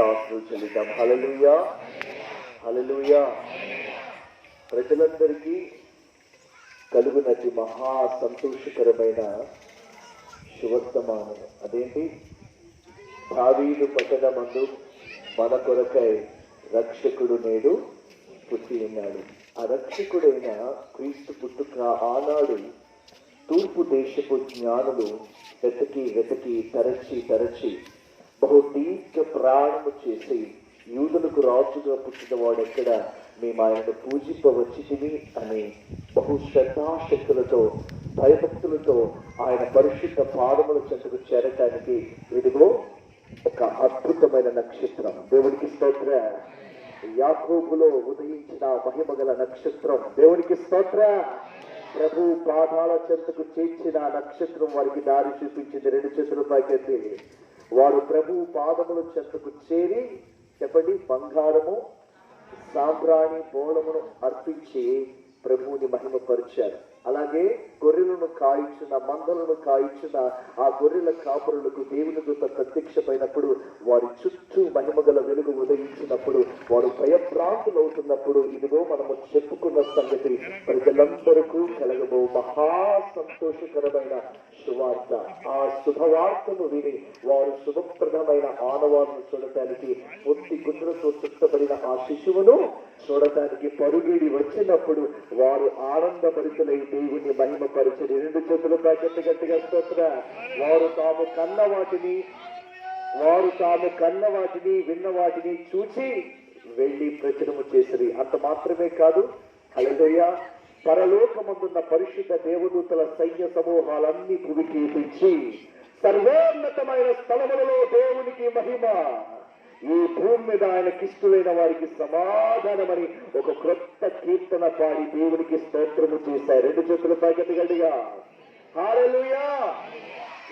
ఆస్తులు చెల్లిద్దాం. హల్లెలూయా, హల్లెలూయా. ప్రజలందరికీ కలుగునటి మహా సంతోషకరమైన శుభవర్తమానం అదేంటి? దావీదు పట్టణమందు మన కొరకై రక్షకుడు నేడు పుట్టి ఉన్నాడు. ఆ రక్షకుడైన క్రీస్తు పుట్టుక ఆనాడు తూర్పు దేశపు జ్ఞానులు వెతకి తరచి బహు దీర్ఘ ప్రాణము చేసి యూదులకు రాజుగా పుట్టిన వాడెక్కడ, మేము ఆయనను పూజింపవచ్చితివి అని బహు శ్రద్ధాశక్తులతో భయభక్తులతో ఆయన పరిశుద్ధ పాదముల చెంతకు చేరటానికి ఇదిగో ఒక అద్భుతమైన నక్షత్రం. దేవునికి స్తోత్ర. యాకోబులో ఉదయించిన మహిమగల నక్షత్రం. దేవునికి స్తోత్ర. ప్రభు పాదాల చెంతకు చేర్చిన నక్షత్రం వారికి దారి చూపించింది. 2 చేతుల పైకెత్తి వారు ప్రభు పాదముల చెంతకు చేరి చెప్పండి, బంగారము సాంబ్రాణి బోళమును అర్పించి ప్రభువుని మహిమపరిచారు. అలాగే గొర్రెలను కాయించిన మందలను కాయించిన ఆ గొర్రెల కాపురులకు దేవుని దూత ప్రత్యక్షమైనప్పుడు వారి చుట్టూ మహిమగల వెలుగు ఉదయించినప్పుడు వారు భయభ్రాంతులు అవుతున్నప్పుడు ఇదిగో మనము చెప్పుకున్న సంగతి ప్రజలందరికీ కలగబో మహా సంతోషకరమైన శుభవార్త. ఆ శుభవార్తను విని వారు శుభప్రదమైన ఆనవాలను చూడటానికి పొత్తి గుండ్రతో చుట్టబడిన ఆ శిశువును చూడటానికి పరుగిడి వచ్చినప్పుడు వారు ఆనందభరితులై దేవుని మహిమపరిచని 2 చేతులు గట్టిగా స్తోత్ర. వారు తాము కన్న వాటిని విన్న వాటిని చూచి వెళ్ళి ప్రచురము చేసిరి. అంత మాత్రమే కాదు, హల్లెలూయా, పరలోకమందున్న పరిశుద్ధ దేవదూతల సైన్య సమూహాలన్నీ భూమికి తెచ్చి సర్వోన్నతమైన స్థలములలో దేవునికి మహిమ, ఈ భూమి మీద ఆయనకిష్టులైన వారికి సమాధానమని ఒక క్రొత్త కీర్తన పాడి దేవునికి స్తోత్రము చేశారు. 2 చేతుల గట్టిగా హల్లెలూయా.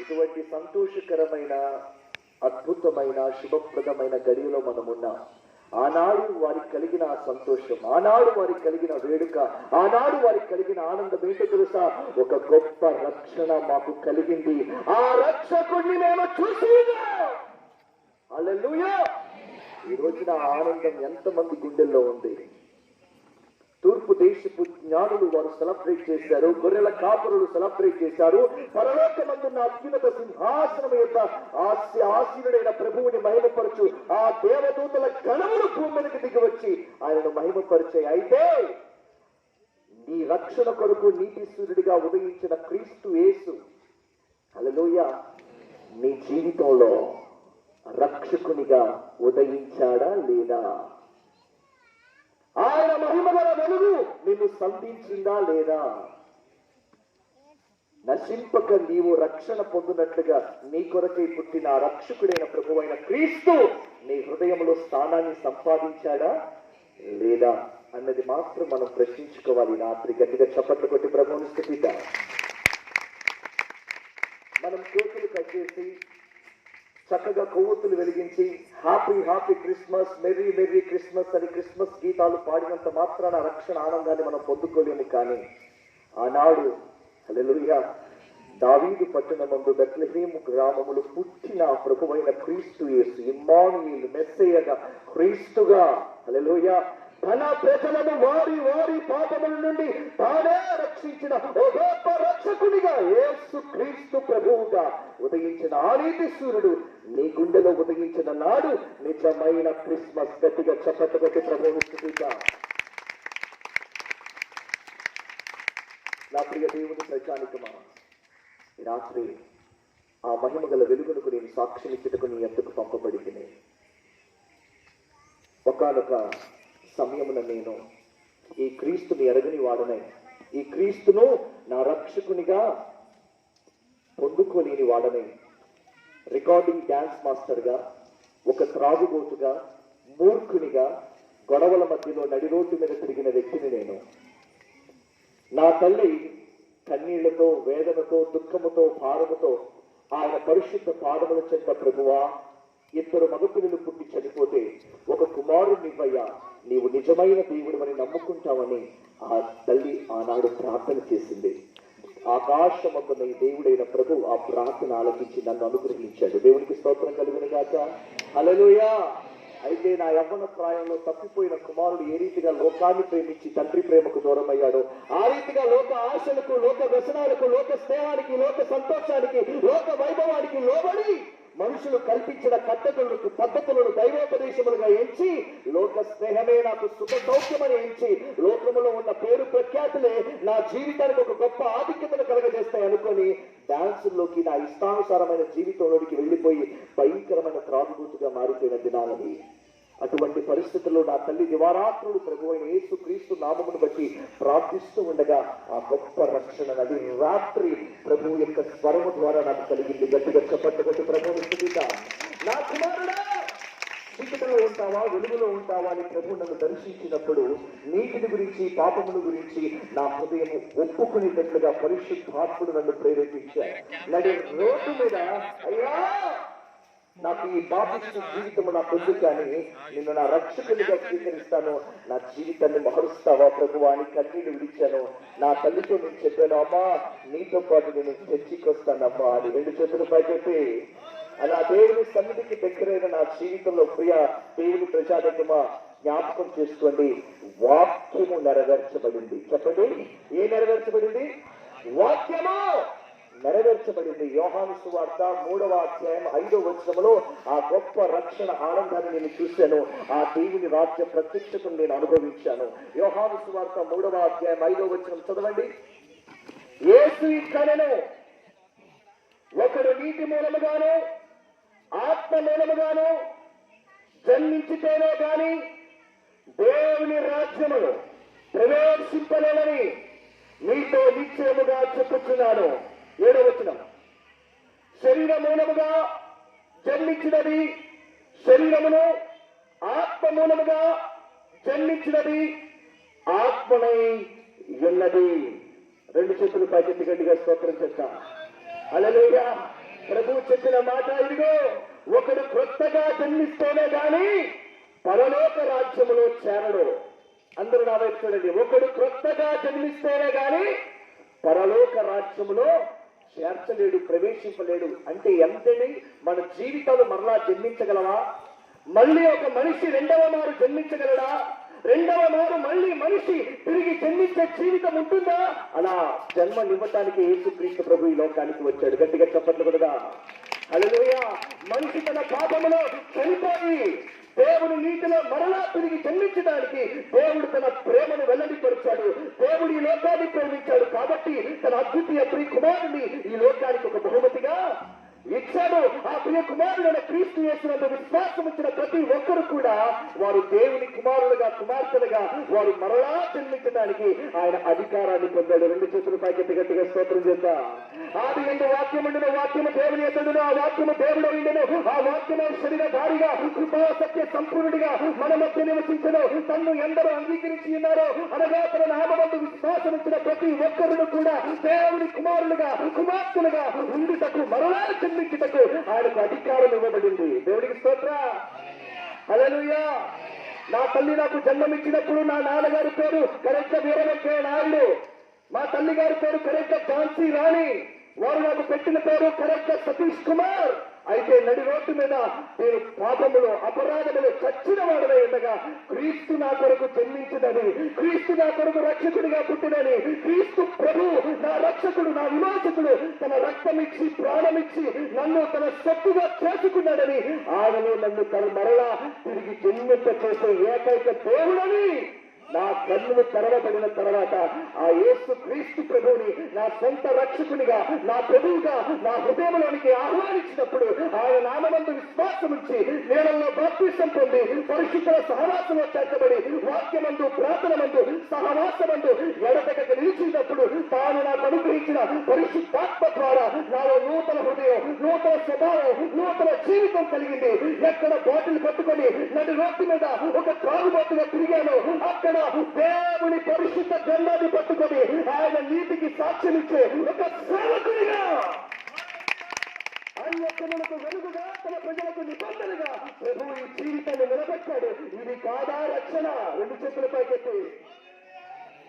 ఇటువంటి సంతోషకరమైన అద్భుతమైన శుభప్రదమైన గడియలో మనమున్నాం. ఆనాడు వారికి కలిగిన సంతోషం, ఆనాడు వారికి కలిగిన వేడుక, ఆనాడు వారికి కలిగిన ఆనందం ఏంటో తెలుసా? ఒక గొప్ప రక్షణ మాకు కలిగింది. ఆ రక్షకుడిని మేము చూసి హల్లెలూయా. ఈ రోజున ఆనందం ఎంతమంది గుండెల్లో ఉంది? తూర్పు దేశపు జ్ఞానులు వారు సెలబ్రేట్ చేశారు, గొర్రెల కాపురులు సెలబ్రేట్ చేశారు. పరలోకమందున్న అత్యున్నత సింహాసనం యొక్క ఆసీనుడైన ప్రభువుని మహిమపరచు ఆ దేవదూతల గణములు భూమి మీదకి దిగివచ్చి ఆయనను మహిమపరిచాయి. అయితే నీ రక్షణ కొరకు నీతి సూర్యుడిగా ఉదయించిన క్రీస్తు యేసు హల్లెలూయా నీ జీవితంలో రక్షకునిగా ఉదయించాడా లేదా? ఆయన మహిమగల వెలుగు నిన్ను సంధించిందా లేదా? నశింపక నీవు రక్షణ పొందినట్లుగా నీ కొరకై పుట్టిన రక్షకుడైన ప్రభువైన క్రీస్తు నీ హృదయంలో స్థానాన్ని సంపాదించాడా లేదా అన్నది మాత్రం మనం ప్రశ్నించుకోవాలి. రాత్రి గట్టిగా చప్పట్లు కొట్టి ప్రభువుని స్తుతిద్దాం. మనం కేకులు కట్ చేసి చక్కగా కొవ్వొత్తులు వెలిగించి హ్యాపీ క్రిస్మస్, మెర్రీ క్రిస్మస్ అని క్రిస్మస్ గీతాలు పాడినంత మాత్రాన రక్షణ ఆనందాన్ని మనం పొందుకోలేము. కానీ ఆనాడు హల్లెలూయా దావీదు పట్టణమందు బెత్లెహేము గ్రామములు పుట్టిన ప్రభువైన క్రీస్తు యేసు ఇమ్మానుయేలు మెస్సయ్యగా క్రీస్తుగా హల్లెలూయా తన ప్రజలను వారి పాపముల నుండి తానే రక్షించిన ఓ గొప్ప రక్షకునిగా యేసు క్రీస్తు ప్రభువుగా ఉదయించిన ఆ నీతి సూర్యుడు నీ గుండెలో ఉదయించిన నాడు నిజమైన క్రిస్మస్. గట్టిగా చప్పట్లు కొట్టి ప్రభువుని స్తుతిద్దాం. నా ప్రియ దేవుని ప్రజానికమా, ఈ రాత్రి ఆ మహిమగల వెలుగునకు నేను సాక్ష్యమిచ్చుటకు నీ ఎద్దుకు పంపబడితిని. ఒకానొక సమయమున నేను ఈ క్రీస్తుని ఎరగని వాడనై, ఈ క్రీస్తును నా రక్షకునిగా పొందుకోలేని వాడనై, రికార్డింగ్ డాన్స్ మాస్టర్గా, ఒక త్రాగుబోతుగా, మూర్ఖునిగా, గొడవల మధ్యలో నడిరోడ్డు మీద తిరిగిన వ్యక్తిని నేను. నా తల్లి కన్నీళ్లతో, వేదనతో, దుఃఖముతో, భారముతో ఆయన పరిశుద్ధ పాదముల చెంత ప్రభువా 2 మగపిల్లలు పుట్టి చనిపోతే ఒక కుమారునివ్వయ్యా, నీవు నిజమైన దేవుడివని నమ్ముకుంటావని ఆ తల్లి ఆనాడు ప్రార్థన చేసింది. ఆకాశమందున ఈ దేవుడైన ప్రభు ఆ ప్రార్థన ఆలకించి నన్ను అనుగ్రహించాడు. దేవునికి స్తోత్రం కలుగును గాక. హల్లెలూయా. అయితే నా యవ్వన ప్రాయంలో తప్పిపోయిన కుమారుడు ఏ రీతిగా లోకాన్ని ప్రేమించి తండ్రి ప్రేమకు దూరం అయ్యాడో, ఆ రీతిగా లోక ఆశలకు, లోక వ్యసనాలకు, లోక స్నేహానికి, లోక సంతోషానికి, లోక వైభవానికి లోబడి మనుషులు కల్పించిన పద్ధతులను దైవోపదేశములుగా ఎంచి, లోక స్నేహమే నాకు సుఖ సౌఖ్యమని ఎంచి, లోకములో ఉన్న పేరు ప్రఖ్యాతులే నా జీవితానికి ఒక గొప్ప ఆధిక్యతను కలగజేస్తాయి అనుకొని డాన్సుల్లోకి, నా ఇష్టానుసారమైన జీవితంలోనికి వెళ్లిపోయి భయంకరమైన త్రాగుబోతుగా మారిపోయిన దినాలని. అటువంటి పరిస్థితుల్లో నా తల్లి దివారాత్రులు ప్రభు అయిన యేసు క్రీస్తు నామమును బట్టి ప్రార్థిస్తూ ఉండగా ఆ గొప్ప రక్షణ నది రాత్రి ప్రభు యొక్క స్వరము ద్వారా నాకు కలిగింది. గట్టిగా చెప్పట్టుగట్టు ప్రభువుని స్తుతిద్దాం. నా కుమారుడా, చీకటిలో ఉంటావా, వెలుగులో ఉంటావా అని ప్రభు నన్ను దర్శించినప్పుడు నీటిని గురించి, పాపముల గురించి నా హృదయం ఒప్పుకునేటట్లుగా పరిశుద్ధాత్ముడు నన్ను ప్రేరేపించాడు. నడి రోడ్డు మీద, అయ్యా నాకు ఈ పాపిష్టి జీవితం నాకు వద్దు, కానీ నిన్ను నా రక్షకునిగా స్వీకరిస్తాను, నా జీవితాన్ని మారుస్తావా ప్రభువా అని కన్నీళ్ళు విడిచాను. నా తల్లితో నేను చెప్పాను, అమ్మా నీతో పాటు నేను చర్చికి వస్తానమ్మా అని 2 చేతులు పైకెత్తి అలా దేవుని సన్నిధికి దగ్గరైన నా జీవితంలో ప్రియ దేవుని ప్రజాదకమా జ్ఞాపకం చేసుకోండి, వాక్యము నెరవేర్చబడింది. చెప్పండి, ఏ నెరవేర్చబడింది? వాక్యము నెరవేర్చబడింది. యోహాను సువార్త 3వ అధ్యాయం 5వ వచనములో ఆ గొప్ప రక్షణ ఆనందాన్ని నేను చూశాను. ఆ దేవుని రాజ్య ప్రత్యక్షతను నేను అనుభవించాను. యోహాను సువార్త 3వ అధ్యాయం 5వ వచనం చదవండి. యేసు ఇక్కడను ఒకడు నీటి మూలముగాను ఆత్మ మూలముగాను జన్మించితేనే గాని దేవుని రాజ్యమును ప్రవేశింపలేనని మీతో నిశ్చయముగా చెప్పుచున్నాను. 7వ వచనం, శరీర మూలముగా జన్మించినది శరీరమును, ఆత్మ మూలముగా జన్మించినది ఆత్మనై ఉన్నది. 2 చేతులు పైకెత్తి గట్టిగా స్తోత్రం చేస్తాం. హల్లెలూయా. ప్రభు చెప్పిన మాట ఇదిగో, ఒకడు క్రొత్తగా జన్మిస్తేనే గాని పరలోక రాజ్యములో చేరడు. అందరూ నా వైపు చూడండి. ఒకడు క్రొత్తగా జన్మిస్తేనే గాని పరలోక రాజ్యములో చేర్చలేడు, ప్రవేశింపలేడు. అంటే ఎంతని మన జీవితాలు మరలా జన్మించగలవా? మళ్ళీ ఒక మనిషి 2వ మారు జన్మించగలడా? 2వ మారు మళ్ళీ మనిషి తిరిగి జన్మించే జీవితం ఉంటుందా? అలా జన్మనివ్వటానికి యేసుక్రీస్తు ప్రభు ఈ లోకానికి వచ్చాడు. గట్టిగా చప్పట్లు కొడదా. హల్లెలూయా. మనిషి తన పాపములో చనిపోయి దేవుని నీతిలో మరలా తిరిగి జన్మించడానికి దేవుడు తన ప్రేమను వెల్లడిపరిచాడు. దేవుడు ఈ లోకాన్ని ప్రేమించాడు కాబట్టి తన అద్వితీయ ప్రియ కుమారుని ఈ లోకానికి ఒక బహుమతిగా ఇచ్చాడు. ఆ ప్రియ కుమారుడైన క్రీస్తు యేసునందు విశ్వాసం ఇచ్చిన ప్రతి ఒక్కరు కూడా వారు దేవుని కుమారులుగా, కుమార్తెలుగా వారు మరలా జన్మించడానికి ఆయన అధికారాన్ని పొందాడు. 2 చేతులు పైకెత్తి గట్టిగా స్తోత్రం చేద్దాం. ఆది యందు వాక్యముండును, వాక్యము దేవుని యొద్దనును, ఆ వాక్యము దేవుడు అయ్యుండును, ఆ వాక్యము శరీరధారిగా కృపా సత్య సంపూర్ణుడిగా మన మధ్య నివసించెను. తన్ను ఎందరో అంగీకరించి ఉన్నారో అనగా తన నామమందు విశ్వాసం ఇచ్చిన ప్రతి ఒక్కరును కూడా దేవుని కుమారులుగా, కుమార్తెలుగా ఉండుటకు మరలా జన్మించుటకు ఆయనకు అధికారం ఇవ్వబడింది. దేవుడికి స్తోత్రం. హల్లెలూయా. నా తల్లి నాకు జన్మమిచ్చినప్పుడు నా నాన్నగారి పేరు కరెక్ట్ వీరవెంకయ్య నాయుడు, మా తల్లి గారి పేరు కరెక్ట్ ఝాన్సీ రాణి, వారు నాకు పెట్టిన పేరు కరెక్ట్ సతీష్ కుమార్. అయితే నడి రోడ్డు మీద నేను పాపములో, అపరాధములో చచ్చిన వాడనే ఉండగా క్రీస్తు నా కొరకు జన్మించినని, క్రీస్తు నా కొరకు రక్షకుడిగా పుట్టినని, క్రీస్తు ప్రభు నా రక్షకుడు, నా విమోచకుడు, తన రక్తమిచ్చి ప్రాణమిచ్చి నన్ను తన సొత్తుగా చేసుకున్నాడని, ఆయనలో నన్ను తన మరలా తిరిగి జన్మింప చేసే ఏకైక దేవుడని నా కన్నులు తెరవబడిన తర్వాత ఆ యేసు క్రీస్తు ప్రభువుని నా సొంత రక్షకునిగా, నా ప్రభువుగా నా హృదయంలోనికి ఆహ్వానించినప్పుడు ఆయన నామమందు విశ్వాసం ఉంచి నీళ్ళల్లో బాప్తిసం పొంది పరిశుద్ధుల సహవాసంలో చేర్చబడి వాక్యమందు, ప్రార్థనమందు, సహవాసమందు ఎడతెగక నిలిచినప్పుడు తాను నాకు అనుగ్రహించిన పరిశుద్ధాత్మ ద్వారా నాలో నూతన హృదయం, నూతన స్వభావం, నూతన జీవితం కలిగింది. ఎక్కడ బాటిల్ పట్టుకొని నడి రోడ్డు మీద ఒక త్రాగుబోతుగా తిరిగాను, అక్కడ దేవుని పరిశుద్ధ గ్రంథాన్ని పట్టుకొని ఆయన నీతికి సాక్ష్యం ఇచ్చే ఒక సేవకుడిగా, అన్యజనులకు వెలుగుగా, తన ప్రజలకు నిబంధనగా ప్రభువు ఈ జీవితాన్ని నిలబెట్టాడు. ఇది కాదా రక్షణ? 2 చేతుల పైకెత్తి.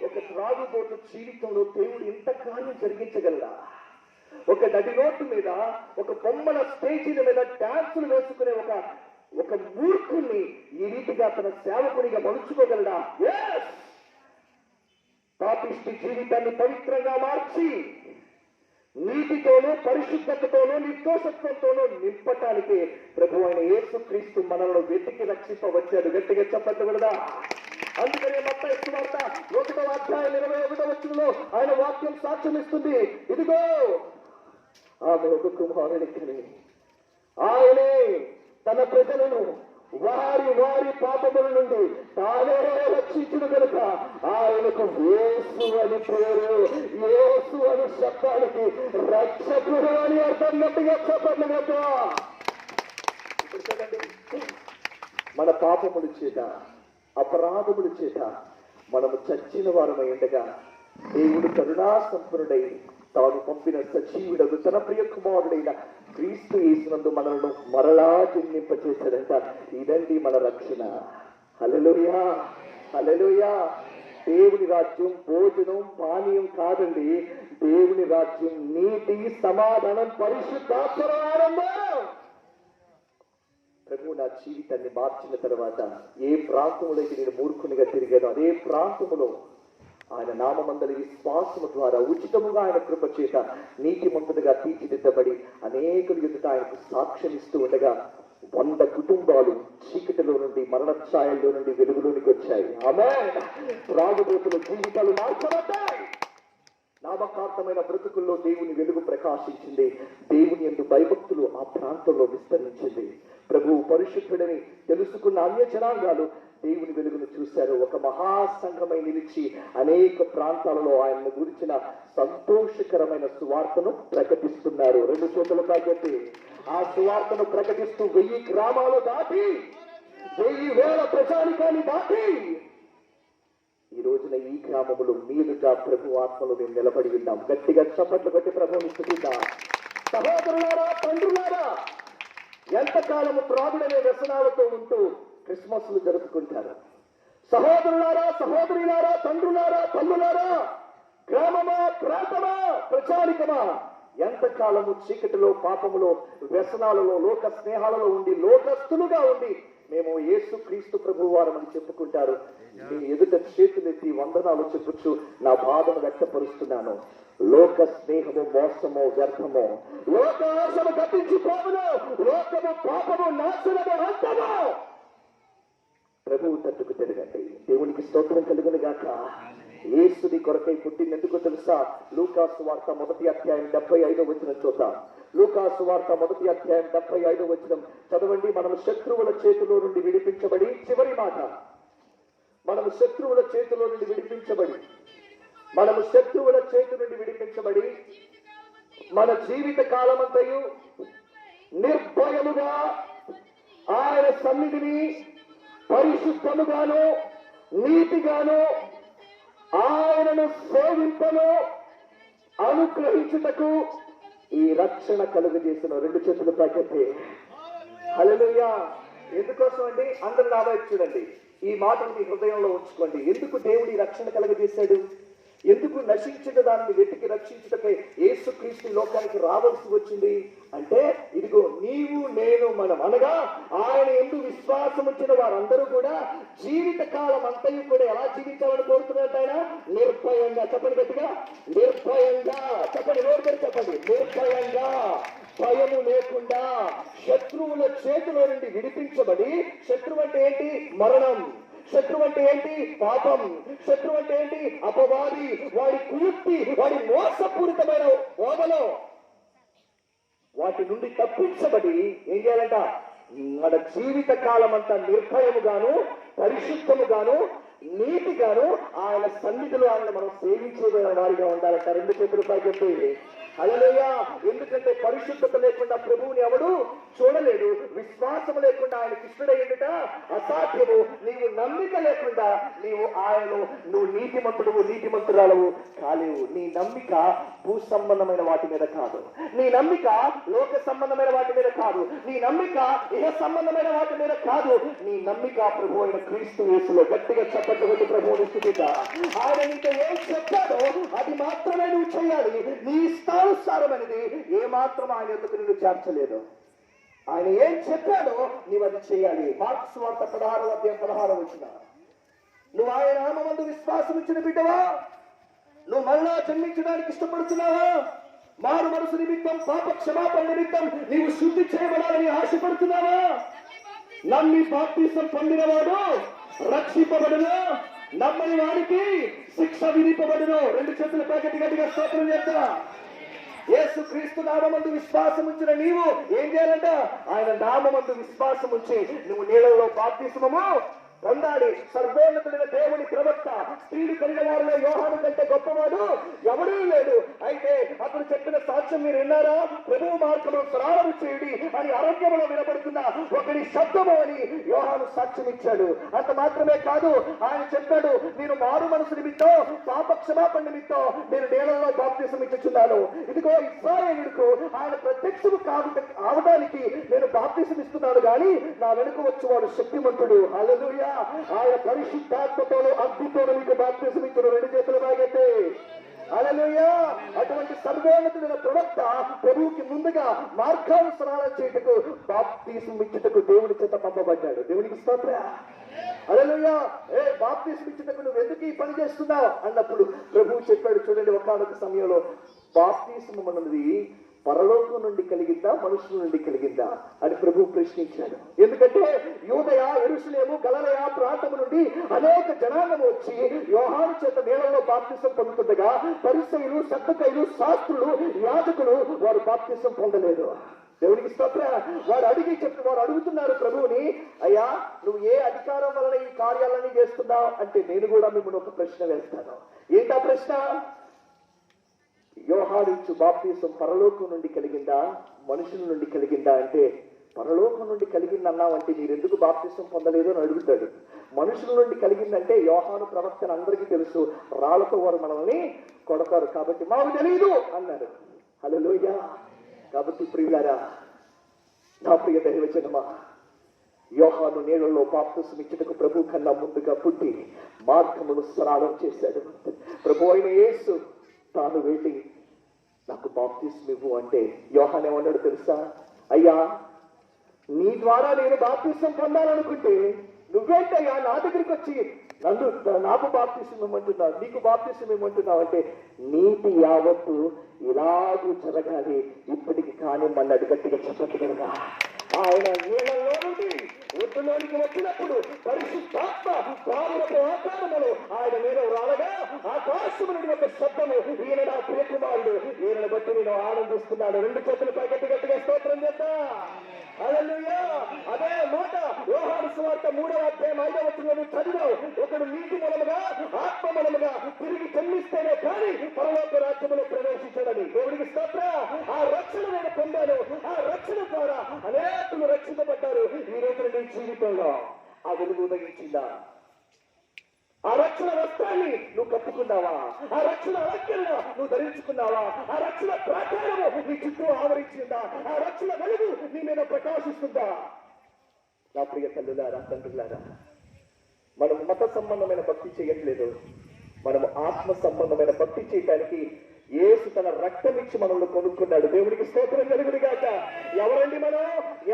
ఒక త్రాగుబోతు జీవితంలో దేవుడు ఇంత కార్యం జరిగించగలరా? ఒక నడి రోడ్డు మీద, ఒక బొమ్మల స్టేజీల మీద డాన్సులు వేసుకునే ఒక ఒక మూర్ఖుణ్ణి ఈ రీతిగా తన సేవకునిగా మలుచుకోగలడా? పాపిష్టి జీవితాన్ని పవిత్రంగా మార్చి నీతితోనూ పరిశుద్ధతతోనూ నిర్దోషత్వంతోనూ నింపటానికి ప్రభు అయిన యేసుక్రీస్తు మనలను వెతికి రక్షింపవచ్చాడు. గట్టిగా చెప్పగలదా? అందుకనే మత్తయి సువార్త 1వ అధ్యాయం 21వ వచనంలో ఆయన వాక్యం సాక్ష్యం ఇస్తుంది. ఇదిగో ఆమె ఒక కుమారుడికని, ఆయనే తన ప్రజలను వారి వారి పాపముల నుండి తానే రక్షించును కనుక ఆయనకు యేసు అని పేరు. యేసు అని శబ్దానికి రక్షకుడు అని అర్థం. గట్టిగా చెప్పండి కదా. ఇప్పుడు చూడండి, మన పాపముల చేత అపరాధముల చేత మనము చచ్చిన వారమై ఉండగా దేవుడు కరుణా సంపన్నుడై తాను పంపిన సజీవుడకు తన ప్రియ కుమారుడైన క్రీస్తు యేసునందు మనలను మరలా జన్మింపచేశాడంట. ఇదండి మన రక్షణ. హల్లెలూయా, హల్లెలూయా. దేవుని రాజ్యం భోజనం పానీయం కాదండి. దేవుని రాజ్యం నీతి, సమాధానం, పరిశుద్ధాత్మ ఆనందం. ప్రభు నా జీవితాన్ని మార్చిన తర్వాత ఏ ప్రాంతంలోకి నేను మూర్ఖునిగా తిరిగాను, అదే ప్రాంతములో ఆయన నామమందలి విశ్వాసము ద్వారా ఉచితముగా ఆయన కృప చేత నీతిమంతుడిగా తీర్చిదిద్దబడి అనేకులు ఎదుట ఆయనకు సాక్ష్యమిస్తూ ఉండగా 100 కుటుంబాలు చీకటిలో నుండి మరణ ఛాయల్లో నుండి వెలుగులోనికి వచ్చాయి. ఆమేన్. త్రాగుబోతుల జీవితాలు మార్చబడ్డాయి. నామకార్థమైన బ్రతుకుల్లో దేవుని వెలుగు ప్రకాశించింది. దేవుని యందు భయభక్తులు ఆ ప్రాంతంలో విస్తరించింది. ప్రభు పరిశుద్ధుడని తెలుసుకున్న అన్య జనాంగాలు దేవుని వెలుగును చూశారు. ఒక మహాసంఘమై నిలిచి అనేక ప్రాంతాలలో ఆయనను గురించిన సంతోషకరమైన సువార్తను ప్రకటిస్తున్నారు. 2 చేతులు పైకెత్తి ఆ సువార్తను ప్రకటిస్తూ 1000 గ్రామాలు దాటి 1000 ప్రజానికాన్ని దాటి ఈ రోజున ఈ గ్రామములు మీదుగా ప్రభు ఆత్మలో మేము నిలబడి ఉన్నాం. గట్టిగా చప్పట్లు కొట్టి ప్రభువుని స్తుతిద్దాం. సహోదరులారా, తండ్రులారా, ఎంతకాలము త్రాగుడనే వ్యసనాలతో ఉంటూ క్రిస్మస్లు జరుపుకుంటారు. సహోదరులారా, సహోదరులారా, తండ్రులారా, తల్లులారా, గ్రామమా, ప్రాంతమా, ప్రచారికమా, ఎంతకాలము చీకటిలో, పాపములో, వ్యసనాలలో, లోక స్నేహాలలో ఉండి లోకస్తులుగా ఉండి మేము యేసు క్రీస్తు ప్రభు వారమని చెప్పుకుంటారు. మీ ఎదుట చేతులెత్తి వందనాలు చెప్పుచ్చు నా బాధను వ్యక్తపరుస్తున్నాను. లోక స్నేహము మోసము వ్యర్థము, లోక ఆశము గతించిపోవును, లోకము పాపము నాశనము అంతము. ప్రభువు తట్టుకు తిరగండి. దేవునికి స్తోత్రం కలుగును గాక. యేసుని కొరకై పుట్టినందుకు తెలుసా? లూకాసు వార్త 1వ అధ్యాయం 75వ వచనం చూద్దాం. లూకాసు వార్త 1వ అధ్యాయం 75వ వచనం చదవండి. మనము శత్రువుల చేతిలో నుండి విడిపించబడి, చివరి మాట, మనము శత్రువుల చేతిలో నుండి విడిపించబడి, మనము శత్రువుల చేతి నుండి విడిపించబడి మన జీవిత కాలమంతయు నిర్భయముగా ఆయన సన్నిధిని పరిశుద్ధముగాను నీతిగాను ఆయనను సేవింపను అనుగ్రహించుటకు ఈ రక్షణ కలుగజేసిన 2 చేతులు పైకెత్తి హల్లెలూయా. ఎందుకోసం అండి? అందరూ నా వైపు చూడండి. ఈ మాటను మీ హృదయంలో ఉంచుకోండి. ఎందుకు దేవుడు ఈ రక్షణ కలుగజేశాడు? ఎందుకు నశించిన దాన్ని వెతికి రక్షించుటకై యేసుక్రీస్తు లోకానికి రావాల్సి వచ్చింది అంటే, ఇదిగో నీవు నేను మనం అనగా ఆయన యందు విశ్వాసం ఉంచిన వారందరూ కూడా జీవిత కాలం అంతయు కూడా ఎలా జీవించాలని కోరుతున్నట్టు ఆయన నిర్భయంగా. చెప్పండి గట్టిగా, నిర్భయంగా చెప్పండి, నోరు చెప్పండి, నిర్భయంగా, భయము లేకుండా శత్రువుల చేతిలో నుండి విడిపించబడి. శత్రువు అంటే ఏంటి? మరణం. శత్రువు అంటే ఏంటి? పాపం. శత్రువు అంటే ఏంటి? అపవాది, వాడి కుయుక్తి, వాడి మోసపూరితమైన ఓదలో వాటి నుండి తప్పించబడి ఏం చేయాలంట? మన జీవిత కాలం అంతా నిర్భయముగాను పరిశుద్ధముగాను నీతిగాను ఆయన సన్నిధిలో ఆయన మనం సేవించే వారిగా ఉండాలంట. 2 చేతులు పైకెత్తి హల్లెలూయా. ఎందుకంటే పరిశుద్ధత లేకుండా ప్రభువుని ఎవడు చూడలేడు. విశ్వాసం లేకుండా ఆయన కృష్ణుడయ్యుట అసాధ్యము. నీవు నమ్మిక లేకుండా నువ్వు నీతిమంతురాలవు కాలేవు. నీ నమ్మిక భూ సంబంధమైన వాటి మీద కాదు. నీ నమ్మిక లోక సంబంధమైన వాటి మీద కాదు. నీ నమ్మిక ఇహ సంబంధమైన వాటి మీద కాదు. నీ నమ్మిక ప్రభు అయిన క్రీస్తు యేసులో. గట్టిగా చెప్పట్టు ప్రభువుని స్తుతిద్దా. ఆయన నీతో ఏం చెప్పాడో అది మాత్రమే నువ్వు చేయాలి. నీ ఇష్టానుసారమైనది ఏ మాత్రం ఆయన ఎందుకు నిన్ను చేర్చలేదు. ఆయన ఏం చెప్పాడో నీవు అది చేయాలి. మార్క్స్ వార్త 16:16 నువ్వు ఆయన నామమందు విశ్వాసం ఇచ్చిన బిడ్డవా? నువ్వు మళ్ళా జన్మించడానికి ఇష్టపడుతున్నావా? మారు మనసు నిమిత్తం, పాప క్షమాపణ నిమిత్తం నీవు శుద్ధి చేయబడాలని ఆశపడుతున్నావా? నమ్మి బాప్తిసం పొందినవాడు రక్షింపబడును, నమ్మని వారికి శిక్ష విధింపబడును. 2 చేతుల పైకి గట్టిగా స్తోత్రం చేస్తా. యేసు క్రీస్తు నామమందు విశ్వాసం ఉంచిన నీవు ఏం చేయాలంట? ఆయన నామమందు విశ్వాసం ఉంచి నువ్వు నీళ్ళలో బాప్తిస్మము పొందాలి. సర్వోన్నతుడైన దేవుని ప్రవక్త, స్త్రీలు కలిగిన వారిలో యోహాను కంటే గొప్పవాడు ఎవడూ లేడు. అయితే అతడు చెప్పిన సాక్ష్యం మీరు విన్నారా? ప్రభువు మార్గంలో ప్రారంభం చేయుడి అని అరణ్యములో వినబడుతున్న ఒకరి శబ్దము అని యోహాను సాక్ష్యం ఇచ్చాడు. అంత మాత్రమే కాదు, ఆయన చెప్పాడు, నేను మారు మనసు నిమిత్తం, పాప క్షమాపణ నిమిత్తం నేను నీళ్ళలో బాప్తిసం ఇచ్చుచున్నాను. ఇదిగో ఇశ్రాయేలుకు ఆయన ప్రత్యక్షము కావడానికి నేను బాప్తిసం ఇస్తున్నాను, కానీ నా వెనుక వచ్చేవాడు శక్తిమంతుడు. హల్లెలూయా. ఆయన పరిశుద్ధాత్మతోను అగ్నితోను మీకు బాప్తిసం ఇచ్చిన 2 చేతుల బాగైతే. హల్లెలూయా. అటువంటి సర్వోన్నతుడైన ప్రవక్త ప్రభువుకి ముందుగా మార్గానుసరణ చేయుటకు, బాప్తిసం ఇచ్చుటకు దేవుని చేత పంపబడ్డాడు. దేవునికి స్తోత్రం. హల్లెలూయా. బాప్తిసం ఇచ్చుటకు నువ్వు ఎందుకు ఈ పని చేస్తున్నావు అన్నప్పుడు ప్రభువు చెప్పాడు, చూడండి, ఒకానొక సమయంలో బాప్తిసం అన్నది పరలోకం నుండి కలిగిందా, మనుషుల నుండి కలిగిందా అని ప్రభువు ప్రశ్నించాడు. ఎందుకంటే యూదయ, యెరూషలేము, గలిలయ ప్రాంతము నుండి అనేక జనాంగం వచ్చి యోహాను చేత నీళ్ళలో బాప్తిసం పొందుతుండగా పరిసయ్యులు, సద్దూకయ్యులు, శాస్త్రులు, యాజకులు వారు బాప్తిసం పొందలేదు. దేవునికి స్తోత్రం. వారు అడుగుతున్నారు ప్రభువుని, అయ్యా నువ్వు ఏ అధికారం వలన ఈ కార్యాలన్నీ చేస్తున్నావు అంటే, నేను కూడా మిమ్మల్ని ఒక ప్రశ్న వేస్తాను. ఏంటా ప్రశ్న? యోహాను ఇచ్చు బాప్తిసం పరలోకం నుండి కలిగిందా, మనుషుల నుండి కలిగిందా అంటే, పరలోకం నుండి కలిగిందన్నావు అంటే మీరు ఎందుకు బాప్తిసం పొందలేదు అని అడుగుతాడు. మనుషుల నుండి కలిగిందంటే యోహాను ప్రవక్తను అందరికీ తెలుసు, రాళ్లతో వారు మనల్ని కొడతారు కాబట్టి మాకు తెలియదు అన్నాడు. హల్లెలూయా. కాబట్టి ప్రియులారా, నా ప్రియ దైవజనమా, యోహాను నీళ్ళలో బాప్తిసం ఇచ్చుటకు ప్రభు కన్నా ముందుగా పుట్టి మార్గమును సరళం చేశాడు. ప్రభు అయిన యేసు తాను వెళ్ళి నాకు బాప్తిసం ఇవ్వు అంటే యోహాను ఏమన్నాడు తెలుసా? అయ్యా, నీ ద్వారా నేను బాప్తిసం పొందాలనుకుంటే నువ్వేంటయ్యా నా దగ్గరికి వచ్చి నాకు బాప్తిసం ఇవ్వమంటున్నావు, నీకు బాప్తిసం ఇవ్వమంటున్నావు అంటే, నీతి యావత్తు ఇలాగూ జరగాలి, ఇప్పటికి కానీ మళ్ళీ గట్టిగా చెప్పగలగా. ఆయన నీళ్ళలో నుండి ఒడ్డులోనికి వచ్చినప్పుడు పరిశుద్ధాత్మ పావురపు ఆకారములు ఆయన మీద రాలగా ఆకాశము నుండి ఒక శబ్దము, ఈయన నా ప్రియకుమారుడు, ఈయనను బట్టి నేను ఆనందిస్తున్నాను. 2 చేతులు పైకి గట్టిగా స్తోత్రం చేస్తా. హల్లెలూయా. అదే మాట యోహాను సువార్త 3:5 చదివావు. ఒకడు నీటి మూలముగా, ఆత్మ మూలముగా తిరిగి జన్మిస్తేనే కానీ పరలోక రాజ్యములో ప్రవేశించడని. దేవుడికి స్తోత్రం. ఆ రక్షణ నేను పొందాను. ఆ రక్షణ ద్వారా అనేకులు రక్షించబడ్డారు. ఈ రోజు నీ జీవితంలో ఆ వెలుగు ఉదయించిందా? ఆ రక్షణ వస్త్రాన్ని నువ్వు కప్పుకున్నావా? ఆ రక్షణ అలంకరణ నువ్వు ధరించుకున్నావా? ఆ రక్షణ ప్రాకారము నీ చుట్టూ ఆవరించిందా? ఆ రక్షణ వెలుగు నీ మీద ప్రకాశిస్తుందా? నా ప్రియ తల్లులారా, తండ్రులారా, మనం మత సంబంధమైన భక్తి చేయట్లేదు, మనము ఆత్మ సంబంధమైన భక్తి చేయటానికి యేసు తన రక్తం ఇచ్చి మనల్ని కొనుక్కున్నాడు. దేవునికి స్తోత్రం కలుగును గాక. ఎవరండి మనం?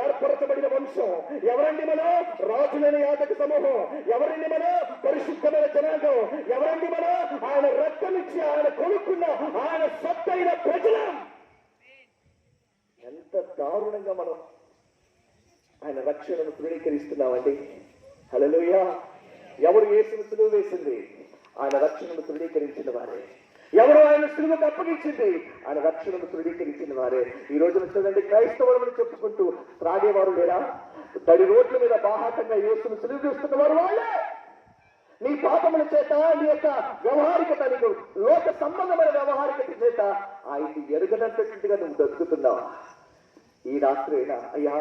ఏర్పరచబడిన వంశం. ఎవరండి మనం? రాజులైన యాజక సమూహం. ఎవరండి మనం? పరిశుద్ధమైన జనాంగం. ఎవరండి మనం? ఆయన రక్తం ఇచ్చి ఆయన కొనుక్కున్న ఆయన సొత్తైన ప్రజలం. ఎంత దారుణంగా మనం ఆయన రక్షణను తృణీకరిస్తున్నామండి. హల్లెలూయా. ఎవరు యేసును సిలువ వేసింది? ఆయన రక్షణను తృణీకరించిన వారే. ఎవరు ఆయన సిలువకు అప్పగించింది? ఆయన రక్షణను తృణీకరించిన వారే. ఈ రోజున చూడండి, క్రైస్తవులను చెప్పుకుంటూ త్రాగేవారు లేరా? తడి రోడ్ల మీద బాహాటంగా యేసును సిలువ చూస్తున్న వారు వాళ్ళే. నీ పాపముల చేత, నీ యొక్క వ్యవహారికత, నీకు లోక సంబంధమైన వ్యవహారికత చేత ఆయన్ని ఎరుగనట్టుగా నువ్వు దొరుకుతున్నావా? ఈ రాత్రైనా అయ్యా,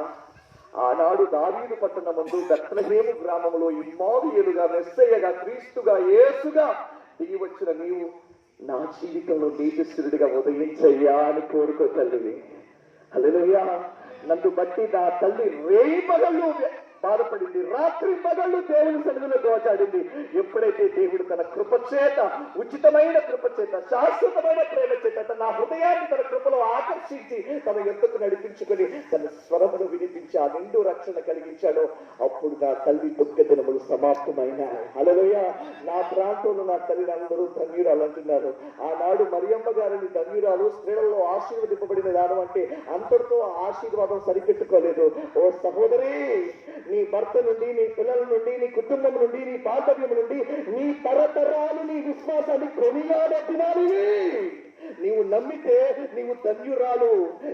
ఆనాడు దావీదు పట్టణ ముందు బెత్లెహేము గ్రామంలో ఇమ్మానుయేలుగా, మెస్సయ్యగా, క్రీస్తుగా, యేసుగా దిగి వచ్చిన నీవు నా జీవితంలో నీతిస్తుడిగా ఉదయించయ్యా అని కోరుకో తల్లివి. హల్లెలూయా. నన్ను బట్టి నా తల్లి రేపగళ్ళు బాధపడింది, రాత్రి పగళ్ళు దేవుని సన్నిధిలో గోచాడింది. ఎప్పుడైతే దేవుడు తన కృపచేత, ఉచితమైన కృపచేత, శాశ్వతమైన ప్రేమ చేత నా హృదయాన్ని తన కృపలో ఆకర్షించి తన ఎత్తుకు నడిపించుకొని తన స్వరమును వినిపించి ఆ నిండు రక్షణ కలిగించాడో అప్పుడు నా తల్లి దుఃఖ దినములు సమాప్తమైన. హల్లెలూయా. నా ప్రాంతంలో నా తల్లిని అందరూ ధన్యురాలు అంటున్నారు. ఆనాడు మరియమ్మ గారిని ధన్యురాలు, స్త్రీలలో ఆశీర్వదింపబడిన దానం అంటే అంతటితో ఆశీర్వాదం సరిపెట్టుకోలేదు. ఓ సహోదరి, నీ భర్త నుండి, నీ పిల్లల నుండి, నీ కుటుంబం నుండి, నీ బాంధవ్యం నుండి, నీ తరతరాలు నీ విశ్వాసాన్ని కొనియాడే దినాలివి. నీవు నమ్మితే నీవు ధన్యురాలు,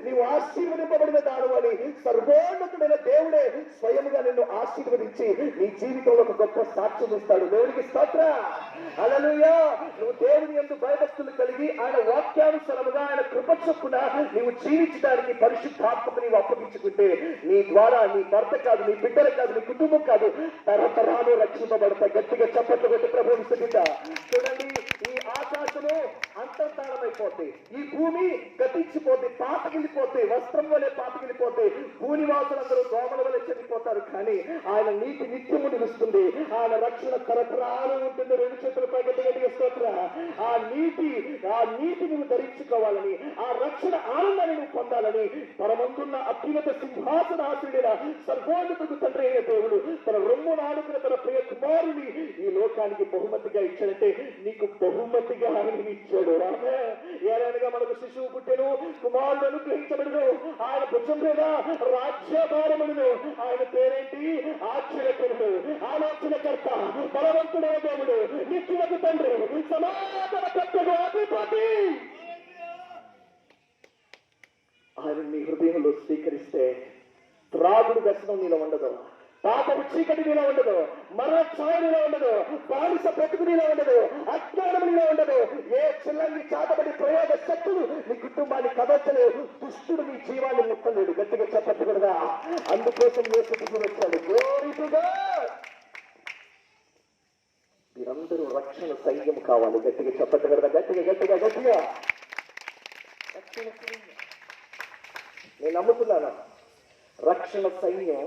నీవు ఆశీర్వదింపబడిన దానవని సర్వోన్నతుడైన దేవుడే స్వయముగా నిన్ను ఆశీర్వదించి నీ జీవితంలో ఒక గొప్ప సాక్ష్యం ఇస్తాడు. దేవునికి స్తోత్రం. హల్లెలూయా. నువ్వు దేవుని యందు భయభక్తులు కలిగి ఆయన వాక్యానుసారముగా ఆయన కృప చొప్పున నీవు జీవించడానికి పరిశుద్ధాత్మకు నీవు అప్పగించుకుంటే నీ ద్వారా నీ భర్త కాదు, నీ బిడ్డలు కాదు, నీ కుటుంబం కాదు, తరతరాలు రక్షింపబడతాయి. గట్టిగా చప్పట్లు కొట్టి ప్రభువుని స్తుతిద్దాం. చూడండి, ఈ ఆకాశము అంతర్ధానమైపోతే, ఈ భూమి గతించిపోతే, పాతగిలిపోతే, వస్త్రం వలె పాతగిలిపోతే, భూనివాసులందరూ దోమల వలె చనిపోతారు. కానీ ఆయన నీతి నిత్యము నిలుస్తుంది. ఆయన రక్షణ తరతరాలు ఉంటుంది. రెండు చేతుల గట్టిగా స్తోత్రం. ఆ నీతి నువ్వు ధరించుకోవాలని, ఆ రక్షణ ఆనందాన్ని నువ్వు పొందాలని పరమందున్న అత్యున్నత సింహాసనాసుడైన సర్వోన్నతుడు తండ్రి అయిన దేవుడు తన రొమ్ము నాలుగున తన ప్రియ కుమారుని ఈ లోకానికి బహుమతిగా ఇచ్చాడంటే నీకు బహుమతిగా ఆయన ఇచ్చాడు. ఏదైనా మనకు శిశువు పుట్టెను, కుమారుడు అనుగ్రహించబడును, ఆయన భుజం మీద రాజ్యభారమును. ఆయన పేరేంటి? ఆశ్చర్యకరుడు, ఆలోచనకర్త, బలవంతుడైన దేవుడు, నిత్యులకు తండ్రి, సమాధాన కర్తగా అధిపతి. ఆయన నీ హృదయంలో స్వీకరిస్తే త్రాగుడు వ్యసనం నీలో ఉండదు, పాపము చీకటి నీలో ఉండదు, మరణ ఛాయ నీలో ఉండదు, బానిస బ్రతుకు నీలో ఉండదు, అజ్ఞానం నీలో ఉండదు, ఏ చిల్లని చాతబడి ప్రయోగ శక్తులు నీ కుటుంబాన్ని కదర్చలేవు, దుష్టుడు నీ జీవాన్ని ముట్టలేడు. గట్టిగా చెప్పకూడదా? అందుకోసం యేసుకు వచ్చాడు. Glory to God. మీరందరూ రక్షణ సైన్యం కావాలి. గట్టిగా చెప్పకూడదా? గట్టిగా గట్టిగా గట్టిగా రక్షణ సైన్యం. నేను నమ్ముతున్నాను, రక్షణ సైన్యం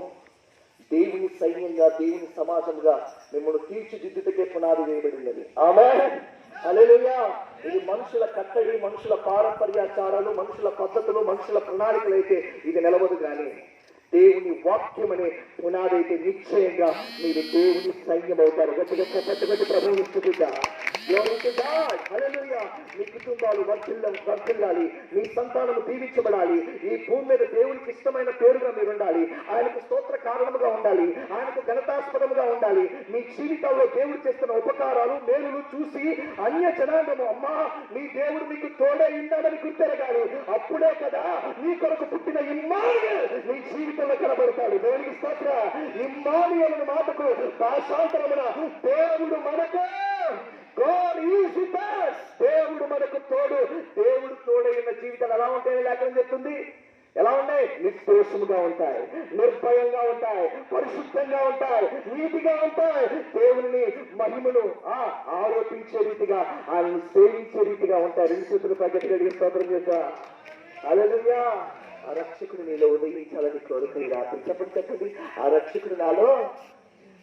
దేవుని సైన్యంగా, దేవుని సమాజంగా మిమ్మల్ని తీర్చిదిద్దుటకే పునాది వేయబడినది. ఆమేన్. హల్లెలూయా. ఇది మనుషుల కట్టడి, మనుషుల పారంపర్యాచారాలు, మనుషుల పద్ధతులు, మనుషుల ప్రణాళికలు అయితే ఇది నిలవదు. కానీ దేవుని వాక్యం అనే పునాది అయితే నిశ్చయంగా మీరు దేవుని సైన్యం అవుతారు. గట్టిగా చెప్పట్టి ప్రభువుని స్తుతిద్దాం. హల్లెలూయా. మీ కుటుంబాలు వర్ధిల్లాలి, మీ సంతానము దీవించబడాలి, ఈ భూమి మీద దేవునికి ఇష్టమైన పేరుగా మీరు ఉండాలి, ఆయనకు స్తోత్ర కారణముగా ఉండాలి, ఆయనకు ఘనతాస్పదముగా ఉండాలి. మీ జీవితాల్లో దేవుడు చేస్తున్న ఉపకారాలు, మేలులు చూసి అన్య జనాంగము అమ్మా మీ దేవుడు మీకు తోడే ఉన్నాడని గుర్తెరగాలి. అప్పుడే కదా నీ కొరకు పుట్టిన ఇమ్మానుయేల్ నీ జీవితంలో కనబడతాడు. దేవునికి స్తోత్ర. ఇమ్మానుయేల్ అనే మాటకు భాషాంతరమున దేవుడు మనకు, God is with us. దేవుడు మనకు తోడు. దేవుడు తోడైన జీవితాలు ఎలా ఉంటాయని లేఖనం చెప్తుంది. ఎలా ఉన్నాయి? నిర్దోషముగా ఉంటాయి, నిర్భయంగా ఉంటాయి, పరిశుద్ధంగా ఉంటాయి, నీతిగా ఉంటాయి. దేవుని మహిమను ఆరోపించే రీతిగా, ఆయనను సేవించే రీతిగా ఉంటాయి. రెండు చేతులు ప్రగతి స్తోత్రం చేద్దాం. హల్లెలూయా. ఆ రక్షకుడు నీలో ఉదయించాలని కోరుకుని రాత్రి చెప్పండి. ఆ రక్షకుడు నాలో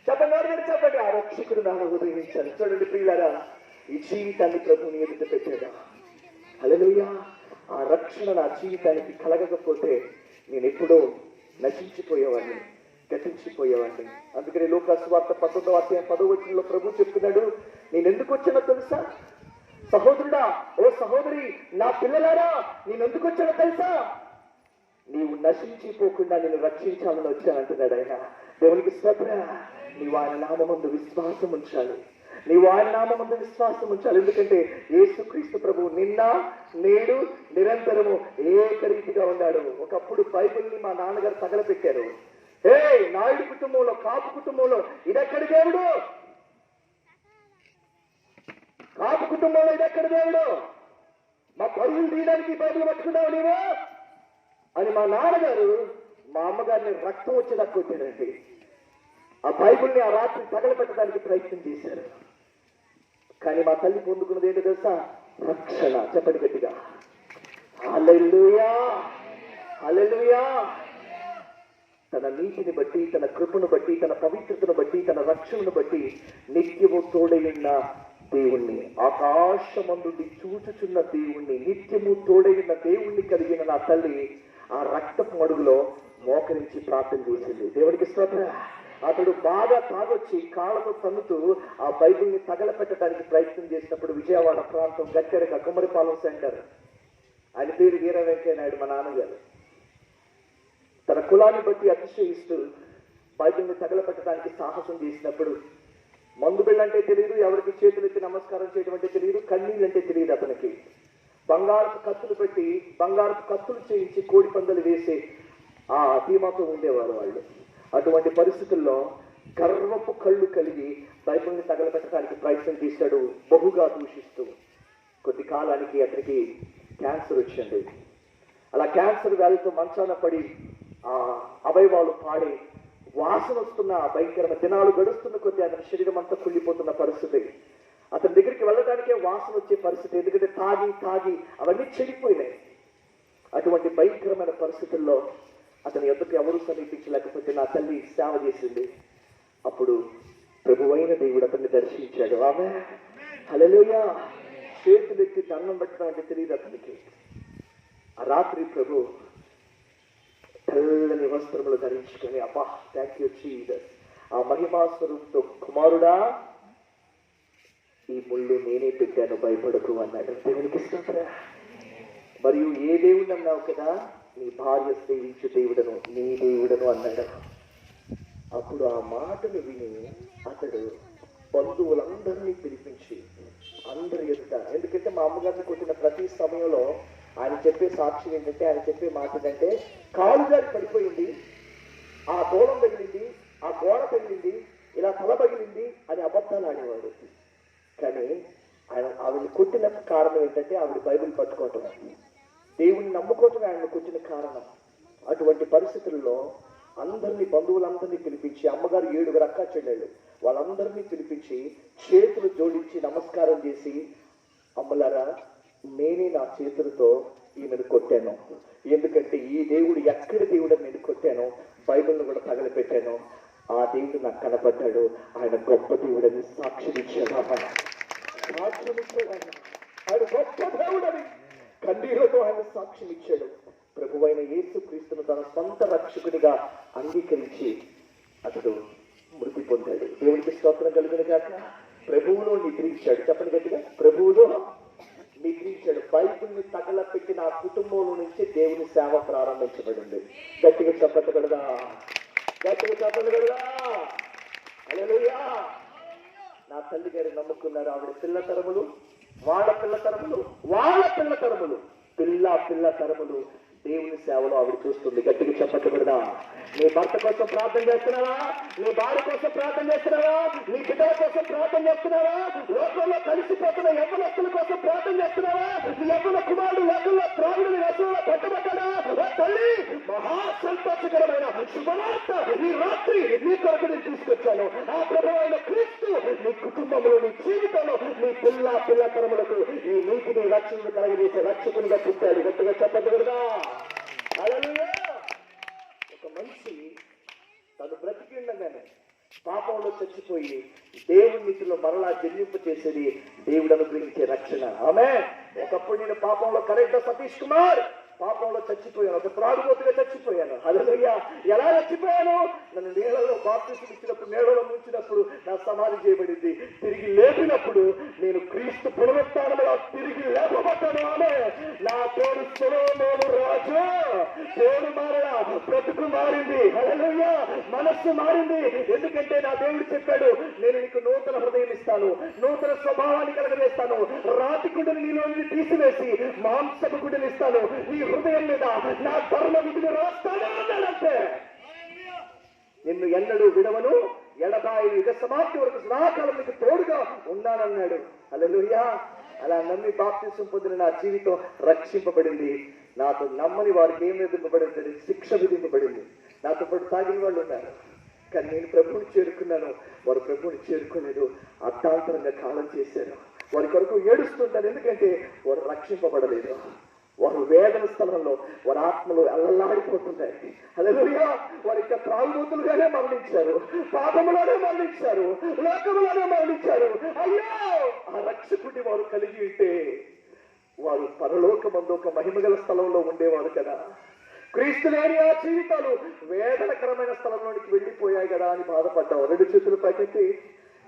చెప్పండి. ఆ రక్షకుడు నాలో ఉదయించాలి. చూడండి ప్రియులారా, ఈ జీవితాన్ని ప్రభువుని ఎదుట పెట్టాడా. హల్లెలూయా. ఆ రక్షణ నా జీవితానికి కలగకపోతే నేను ఎప్పుడో నశించిపోయేవాడిని, గతించిపోయేవాడిని. అందుకని లూకా సువార్త 19వ అధ్యాయం 10వ వచనంలో ప్రభు చెప్తున్నాడు, నేను ఎందుకు వచ్చానో తెలుసా? సహోదరుడా, ఓ సహోదరి, నా పిల్లలారా, నేను ఎందుకు వచ్చానో తెలుసా? నీవు నశించిపోకుండా నేను రక్షించాలని వచ్చానంటున్నాడు ఆయన. దేవునికి స్తోత్రం. నీవు ఆయన నామమందు విశ్వాసం ఉంచాలి, నీవు ఆయన నామమందు విశ్వాసం ఉంచాలి. ఎందుకంటే యేసుక్రీస్తు ప్రభువు నిన్న నేడు నిరంతరము ఏకరీతిగా ఉన్నాడు. ఒకప్పుడు బైబిల్ని మా నాన్నగారు తగలపెట్టారు. నాయుడు కుటుంబంలో, కాపు కుటుంబంలో ఇదెక్కడి దేవుడు? కాపు కుటుంబంలో ఇదెక్కడి దేవుడు? మా పరువులు తీయడానికి బైబిల్ పట్టుకున్నావు నీవు అని మా నాన్నగారు మా అమ్మగారిని రక్తం వచ్చేదాకా కొట్టారండి. ఆ బైబిల్ని ఆ రాత్రి తగలబెట్టడానికి ప్రయత్నం చేశారు. కానీ మా తల్లి పొందుకున్నది ఏంటో తెలుసా? రక్షణ. చెప్పండి గట్టిగా. హల్లెలూయా. హల్లెలూయా. తన నీతిని బట్టి, తన కృపను బట్టి, తన పవిత్రతను బట్టి, తన రక్షణను బట్టి నిత్యము తోడైన దేవుణ్ణి, ఆకాశమందుండి చూచుచున్న దేవుణ్ణి, నిత్యము తోడైన దేవుణ్ణి కలిగిన నా తల్లి ఆ రక్తపు మడుగులో మోకరించి ప్రార్థన చేసింది. దేవునికి స్తోత్రం. అతడు బాగా తాగొచ్చి కాళ్ళతో తన్నుతూ ఆ బైబిల్ని తగలపెట్టడానికి ప్రయత్నం చేసినప్పుడు విజయవాడ ప్రాంతం గట్టెరక కుమ్మరిపాలెం సెంటర్, ఆయన పేరు వీర వెంకయ్య నాయుడు, మా నాన్నగారు, తన కులాన్ని బట్టి అతిశయిస్తూ బైబిల్ని తగలపెట్టడానికి సాహసం చేసినప్పుడు మందు బిళ్ళంటే తెలియదు, ఎవరికి చేతులెత్తి నమస్కారం చేయడం అంటే తెలియదు, కన్నీళ్ళు అంటే తెలియదు అతనికి. బంగారపు కత్తులు పెట్టి బంగారపు కత్తులు చేయించి కోడి పందాలు వేసే ఆ ధీమాతో ఉండేవారు వాళ్ళు. అటువంటి పరిస్థితుల్లో గర్వపు కళ్ళు కలిగి బైబిల్ని తగలబెట్టడానికి ప్రయత్నం చేశాడు, బహుగా దూషిస్తూ. కొద్ది కాలానికి అతనికి క్యాన్సర్ వచ్చింది. అలా క్యాన్సర్ వ్యాధితో మంచాన పడి ఆ అవయవాలు పాడి వాసన వస్తున్న భయంకరమైన దినాలు గడుస్తున్న కొద్దీ అతని శరీరం అంతా కుళ్ళిపోతున్న పరిస్థితి. అతని దగ్గరికి వెళ్ళడానికే వాసన వచ్చే పరిస్థితి, ఎందుకంటే తాగి తాగి అవన్నీ చెడిపోయినాయి. అటువంటి భయంకరమైన పరిస్థితుల్లో అతని ఎదుటి ఎవరు సమీపించలేకపోతే నా తల్లి సేవ చేసింది. అప్పుడు ప్రభువైన దేవుడు అతన్ని దర్శించాడు. ఆమె హల్లెలూయా. చేతులెత్తి దండం పెట్టడం అంటే తెలియదు అతనికి. ఆ రాత్రి ప్రభు తెల్లని వస్త్రములు ధరించుకొని, అబ్బా థ్యాంక్ యూ జీసస్, ఆ మహిమా స్వరూపంతో, కుమారుడా ఈ ముళ్ళు నేనే పెట్టాను, భయపడకు అన్నాడు. దేవునికి స్తోత్రం. మరియు ఏ దేవుడు అన్నావు కదా, నీ భార్య సేవించు దేవుడను, నీ దేవుడను అన్నాడు. అప్పుడు ఆ మాటను విని అతడు బంధువులందరినీ పిలిపించి అందరి ఎదుట, ఎందుకంటే మా అమ్మగారిని కొట్టిన ప్రతి సమయంలో ఆయన చెప్పే సాక్షి ఏంటంటే, ఆయన చెప్పే మాట ఏంటంటే, కాలు జారి పడిపోయింది, ఆ దూలం తగిలింది, ఆ గోడ తగిలింది, ఇలా తల పగిలింది అని అబద్ధాలు ఆడేవాడు. కానీ ఆయన ఆవిడని కొట్టిన కారణం ఏంటంటే ఆవిడ బైబిల్ పట్టుకోవటం, దేవుని నమ్ముకోవటం ఆయనను కొట్టిన కారణం. అటువంటి పరిస్థితుల్లో అందరినీ, బంధువులందరినీ పిలిపించి, అమ్మగారు 7 అక్క చెల్లెళ్ళు, వాళ్ళందరినీ పిలిపించి చేతులు జోడించి నమస్కారం చేసి, అమ్మలారా నేనే నా చేతులతో ఈమెను కొట్టాను, ఎందుకంటే ఈ దేవుడు ఎక్కడి దేవుడు నేను కొట్టాను, బైబిల్ను కూడా తగలపెట్టాను, ఆ దేవుడు నాకు కనపడ్డాడు, ఆయన గొప్ప దేవుడని సాక్ష్యం ఇచ్చాడు. ఆయన గొప్ప దేవుడని కన్నీళ్లతో ఆయన సాక్ష్యం ఇచ్చాడు. ప్రభువైన యేసు క్రీస్తును తన సొంత రక్షకుడిగా అంగీకరించి అతడు మృతి పొందాడు. దేవుడికి స్తోత్రం కలుగును గాక. ప్రభువులో నిద్రించాడు. చెప్పండి గట్టిగా, ప్రభువులో నిద్రించాడు. బైబిల్ని తగలపెట్టిన ఆ కుటుంబంలో నుంచి దేవుని సేవ ప్రారంభించబడింది. గట్టిగా చెప్పగలదా, గట్టిగా చెప్పగలదా. హల్లెలూయా. నా తల్లి గారు నమ్ముకున్నారు. ఆవిడ పిల్ల తరములు, వాళ్ళ పిల్ల తరములు, వాళ్ళ పిల్ల తరములు, పిల్ల తరములు దేవుని సేవలో ఆవిడ చూస్తుంది. గట్టిగా చెప్పగలదా. నీ భర్త కోసం ప్రార్థన చేస్తున్నావా, నీ భార్య కోసం ప్రార్థన చేస్తున్నావా, నీ బిడ్డల కోసం ప్రార్థన చేస్తున్నావా, లోకంలో కలిసిపోతున్న యవ్వనస్తుల కోసం ప్రార్థన చేస్తున్నావా, నీ యవ్వన కుమారుడు లోకంలో త్రాగుడు వ్యసనంలో పట్టబడ్డాడా, తల్లి మహా సంతోషకరమైన శుభవార్త ఈ రాత్రి నీ కొరకు నేను తీసుకొచ్చాను. ఆ ప్రభువైన క్రీస్తు నీ కుటుంబంలో, నీ జీవితంలో, నీ పిల్ల తరములకు ఈ నీతిని రక్షణను కలగజేసే రక్షకునిగా పుట్టాడు. గట్టిగా చెప్పగలదా. హల్లెలూయా. ఒక మనిషి తను బ్రతికి ఉండగానే పాపంలో చచ్చిపోయి దేవుని నీతిలో మరలా జన్మింప చేసేది దేవుడు అనుగ్రహించే రక్షణ. ఆమేన్. ఒకప్పుడు నేను పాపంలో కరెక్ట్ సతీష్ కుమార్ పాపంలో చచ్చిపోయాను, ఒక త్రాగుబోతుగా చచ్చిపోయాను. హల్లెలూయా. ఎలా చచ్చిపోయాను? నన్ను నీళ్ళలో బాప్తిసం ఇచ్చినప్పుడు, నీళ్ళలో ముంచినప్పుడు నా సమాధి చేయబడింది. తిరిగి లేపినప్పుడు నేను క్రీస్తు పునరుత్థానంలో తిరిగి లేపబడ్డాను. ఆమె నా పేరు సొలొమోను రాజు. పేరు మారలా, బ్రతుకు మారింది. హల్లెలూయా. మనస్సు మారింది. ఎందుకంటే నా దేవుడు చెప్పాడు, నేను నీకు నూతన హృదయం ఇస్తాను, నూతన స్వభావాన్ని కలగజేస్తాను, రాతి గుడ్డని నీలో తీసివేసి మాంసపు గుడ్డని ఇస్తాను, నీ హృదయం మీద నా ధర్మ విధిని రాస్తాను అన్నాడంటే. నిన్ను ఎన్నడూ విడవను, ఎడబాయి యుగ సమాప్తి వరకు సదాకాలం నీకు తోడుగా ఉన్నానన్నాడు. హల్లెలూయా. అలా నమ్మి బాప్తిసం పొందిన నా జీవితం రక్షింపబడింది. నాతో నమ్మని వారికి ఏం విధింపబడింది? శిక్ష విధింపబడింది. నాతో పాటు తాగిన వాళ్ళు ఉన్నారు, కానీ నేను ప్రభువుని చేరుకున్నాను, వారు ప్రభువుని చేరుకోలేదు. అర్థాంతరంగా కాలం చేశారు. వారి కొరకు ఏడుస్తుంటారు, ఎందుకంటే వారు రక్షింపబడలేదు. వారు వేదన స్థలంలో వారి ఆత్మలు అల్లల్లాడిపోతుంటాయి. హల్లెలూయా. వారి యొక్క త్రాగుబోతులుగానే మరణించారు, పాపములోనే మరణించారు, లోకములోనే మరణించారు. అయ్యో, ఆ రక్షకుడిని వారు కలిగి ఉంటే వారు పరలోకమందు ఒక మహిమగల స్థలంలో ఉండేవారు కదా. క్రీస్తు లేని ఆ జీవితాలు వేదనకరమైన స్థలంలోనికి వెళ్ళిపోయాయి కదా అని బాధపడ్డాం. 2 చేతులు పైకెత్తి.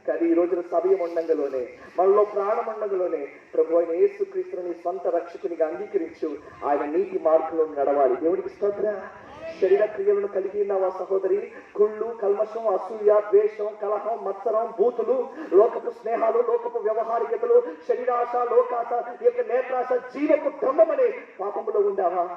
కానీ ఈ రోజున సమయం ఉండంగలోనే, మనలో ప్రాణం ఉండంగలోనే ప్రభు అయిన యేసుక్రీస్తుని సొంత రక్షకునిగా అంగీకరించు ఆయన నీతి మార్గంలో నడవాలి. దేవుడికి స్తోత్రం. శరీర క్రియలను కలిగి ఉన్నావా సహోదరి? కుళ్ళు, కల్మషం, అసూయ, ద్వేషం, కలహం, మత్సరం, బూతులు, లోకపు స్నేహాలు, లోకపు వ్యవహారికతలు, శరీరాశ, లోకాశ, ఈ యొక్క నేత్రాశ, జీవపు దంభమనే పాపములో ఉండావా?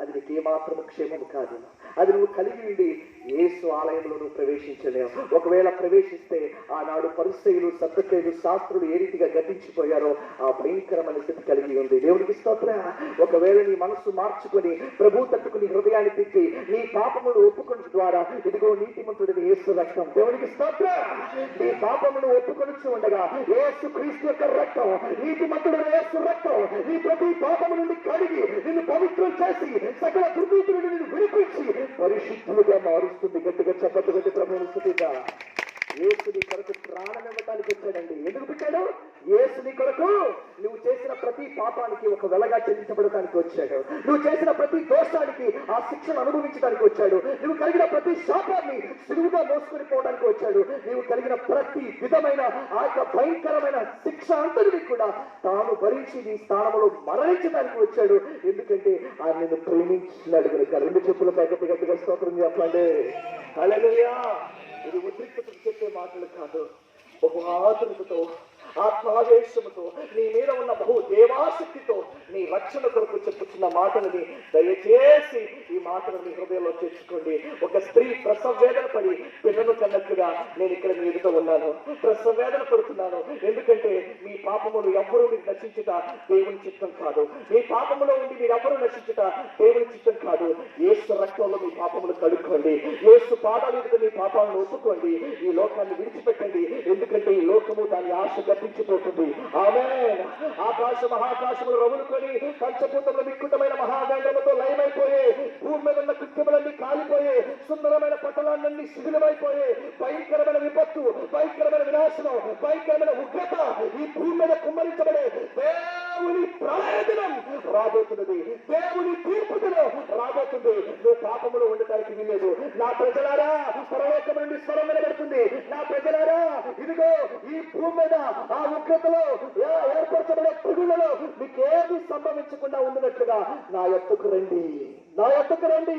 అది నీకు ఏమాత్రము క్షేమము కాదు. అది నువ్వు కలిగి ఉండి యేసు ఆలయంలో నువ్వు ప్రవేశించలేవు. ఒకవేళ ప్రవేశిస్తే ఆనాడు పరిసయ్యులు, సద్దూకయ్యులు, శాస్త్రులు ఏ రీతిగా గతించిపోయారో ఆ భయంకరమైన స్థితి కలిగి ఉంది. దేవుడికి స్తోత్రం. ఒకవేళ నీ మనస్సు మార్చుకొని ప్రభు తట్టుకు నీ హృదయాన్ని తిప్పి నీ పాపమును ఒప్పుకున్న ద్వారా ఇదిగో నీతిమంతుడిని యేసు రక్తం. దేవుడికి స్తోత్రం. నీ పాపమును ఒప్పుకొనుచు ఉండగా యేసు క్రీస్తు యొక్క రక్తం, నీతిమంతుడు యేసు రక్తం నీ ప్రతి పాపము నుండి కడిగి నిన్ను పవిత్రం చేసి సకల దుర్నీతి నుండి నిన్ను విడిపించి పరిశుద్ధులుగా మారుస్తుంది. గట్టిగా చప్పట్లు కొట్టి ప్రభువుని స్తుతిద్దాం. యేసు నీ కొరకు ప్రాణం ఇవ్వటానికి వచ్చాడండి. ఎందుకు పెట్టాడు? యేసు నీ కొరకు నువ్వు చేసిన ప్రతి పాపానికి ఒక వెలగా చెల్లించబడటానికి వచ్చాడు. నువ్వు చేసిన ప్రతి దోషానికి ఆ శిక్షను అనుభవించడానికి వచ్చాడు. నువ్వు కలిగిన ప్రతి శాపాన్ని సులువుగా మోసుకొని పోవడానికి వచ్చాడు. నువ్వు కలిగిన ప్రతి విధమైన ఆ యొక్క భయంకరమైన శిక్ష అంతటిని కూడా తాను భరించి నీ స్థానంలో మరణించడానికి వచ్చాడు. ఎందుకంటే ఆయన నిన్ను ప్రేమించినాడు కనుక. 2 చెప్పుల పైకి గట్టిగా స్తోత్రం చెప్పండి. హల్లెలూయా. ఇది ఉద్రిక్తత చెప్పే మాటలు కాదు. బహు ఆతురతతో, ఆత్మావేశముతో, నీ మీద ఉన్న బహు దేవాశక్తితో నీ రక్షణ కొరకు చెప్పుతున్న మాటలని దయచేసి ఈ మాటలు మీ హృదయంలో తెచ్చుకోండి. ఒక స్త్రీ ప్రసవ వేదన పడి పిల్లలు కన్నట్టుగా నేను ఇక్కడ మీ ఎదుట ఉన్నాను. ప్రసవ వేదన పడుతున్నాను. ఎందుకంటే మీ పాపములు ఎవ్వరూ మీరు నశించుట దేవుని చిత్తం కాదు. మీ పాపములో ఉండి మీరు ఎవ్వరూ నశించుట దేవుని చిత్తం కాదు. యేసు రక్తంలో మీ పాపములు కడుక్కోండి. యేసు పాదాల ఎదుట మీ పాపాలను ఒప్పుకోండి. ఈ లోకాన్ని విడిచిపెట్టండి. ఎందుకంటే ఈ లోకము దాని ఆశ గతించిపోతుంది. ఆమేన్. ఆకాశ మహాకాశములు రగులుకొని పంచభూతముల వికృతమైన మహాగండముతో లయమైపోయే, భూమి మీద ఉన్న కృత్యములన్నీ కాలిపోయే, సుందరమైన పట్టణాలన్నీ శిథిలమైపోయే, భయంకరమైన విపత్తు, భయంకరమైన వినాశనం, భయంకరమైన ఉగ్రత ఈ భూమి మీద కుమ్మరించబడే దేవుని ప్రళయదినం రాబోతున్నది. దేవుని తీర్పు దినం రాబోతుంది. నువ్వు పాపములో ఉండటానికి వీలేదు. నా ప్రజలారా, పరలోకం నుండి స్వరం వినబడుతుంది. నా ప్రజలారా, ఇదిగో ఈ భూమి మీద ఆ ఉగ్రతలో ఏర్పరచబడే పురుగులలో మీకేది సంభవించకుండా ఉన్నట్లుగా నా యొద్దకు రండి, నా యొద్దకు రండి,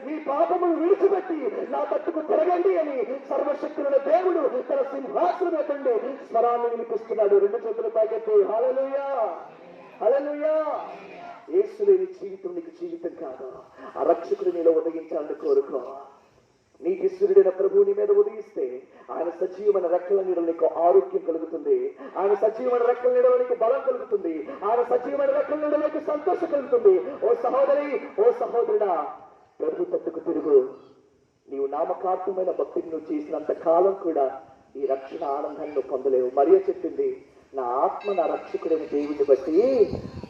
మీ పాపములు విడిచిపెట్టి నా తట్టుకు తిరగండి అని సర్వశక్తుల దేవుడు తన సింహాసనం ఎత్తండి స్వరాన్ని వినిపిస్తున్నాడు. 2 చేతుల పైకెత్తి హల్లెలూయా, హల్లెలూయా. యేసు లేని జీవితం నీకు జీవితం కాదు. ఆ రక్షకుడు నీలో ఉదయించాలని కోరుకో. నీతి సూర్యుడైన ప్రభువు నీ మీద ఉదయిస్తే ఆయన సజీవమైన రెక్కల నీడలో నీకు ఆరోగ్యం కలుగుతుంది. ఆయన సజీవమైన రెక్కల నీడలో నీకు బలం కలుగుతుంది. ఆయన సజీవమైన రెక్కల నీడలో నీకు సంతోషం కలుగుతుంది. ఓ సహోదరి, ఓ సహోదరుడా, ప్రభు తట్టుకు తిరుగు. నీవు నామకార్థమైన భక్తిని నువ్వు చేసినంత కాలం కూడా ఈ రక్షణ ఆనందాన్ని నువ్వు పొందలేవు. మరియ చెప్పింది, నా ఆత్మ నా రక్షకుడైన దేవుడిని బట్టి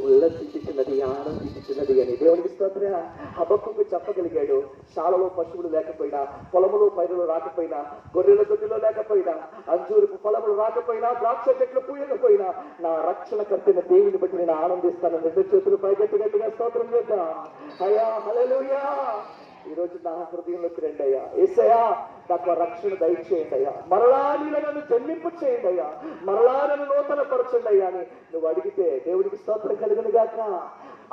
ఉల్లసించుచున్నది, ఆనందించుచున్నది అని. దేవునికి స్తోత్రం. హబక్కుకు చెప్పగలిగాడు. శాలలో పశువులు లేకపోయినా, పొలములో పైరులు రాకపోయినా, గొర్రెల దొడ్డిలో లేకపోయినా, అంజూరపు ఫలములు రాకపోయినా, ద్రాక్ష చెట్లు పూయకపోయినా నా రక్షణ కర్తైన దేవుని బట్టి నేను ఆనందిస్తాను. 2 చేతులు పైకెత్తి గట్టిగా స్తోత్రం చేద్దాం. అయ్యా, హల్లెలూయా. ఈ రోజు నా హృదయంలోకి రండి అయ్యా. యేసయ్యా, నాకు రక్షణ దయచేయండి అయ్యా. మరలా నీలో నన్ను జన్మింపు చేయండి అయ్యా. మరలా నన్ను నూతన పరచండి అయ్యా అని నువ్వు అడిగితే దేవుడికి స్తోత్రం కలుగును గాక.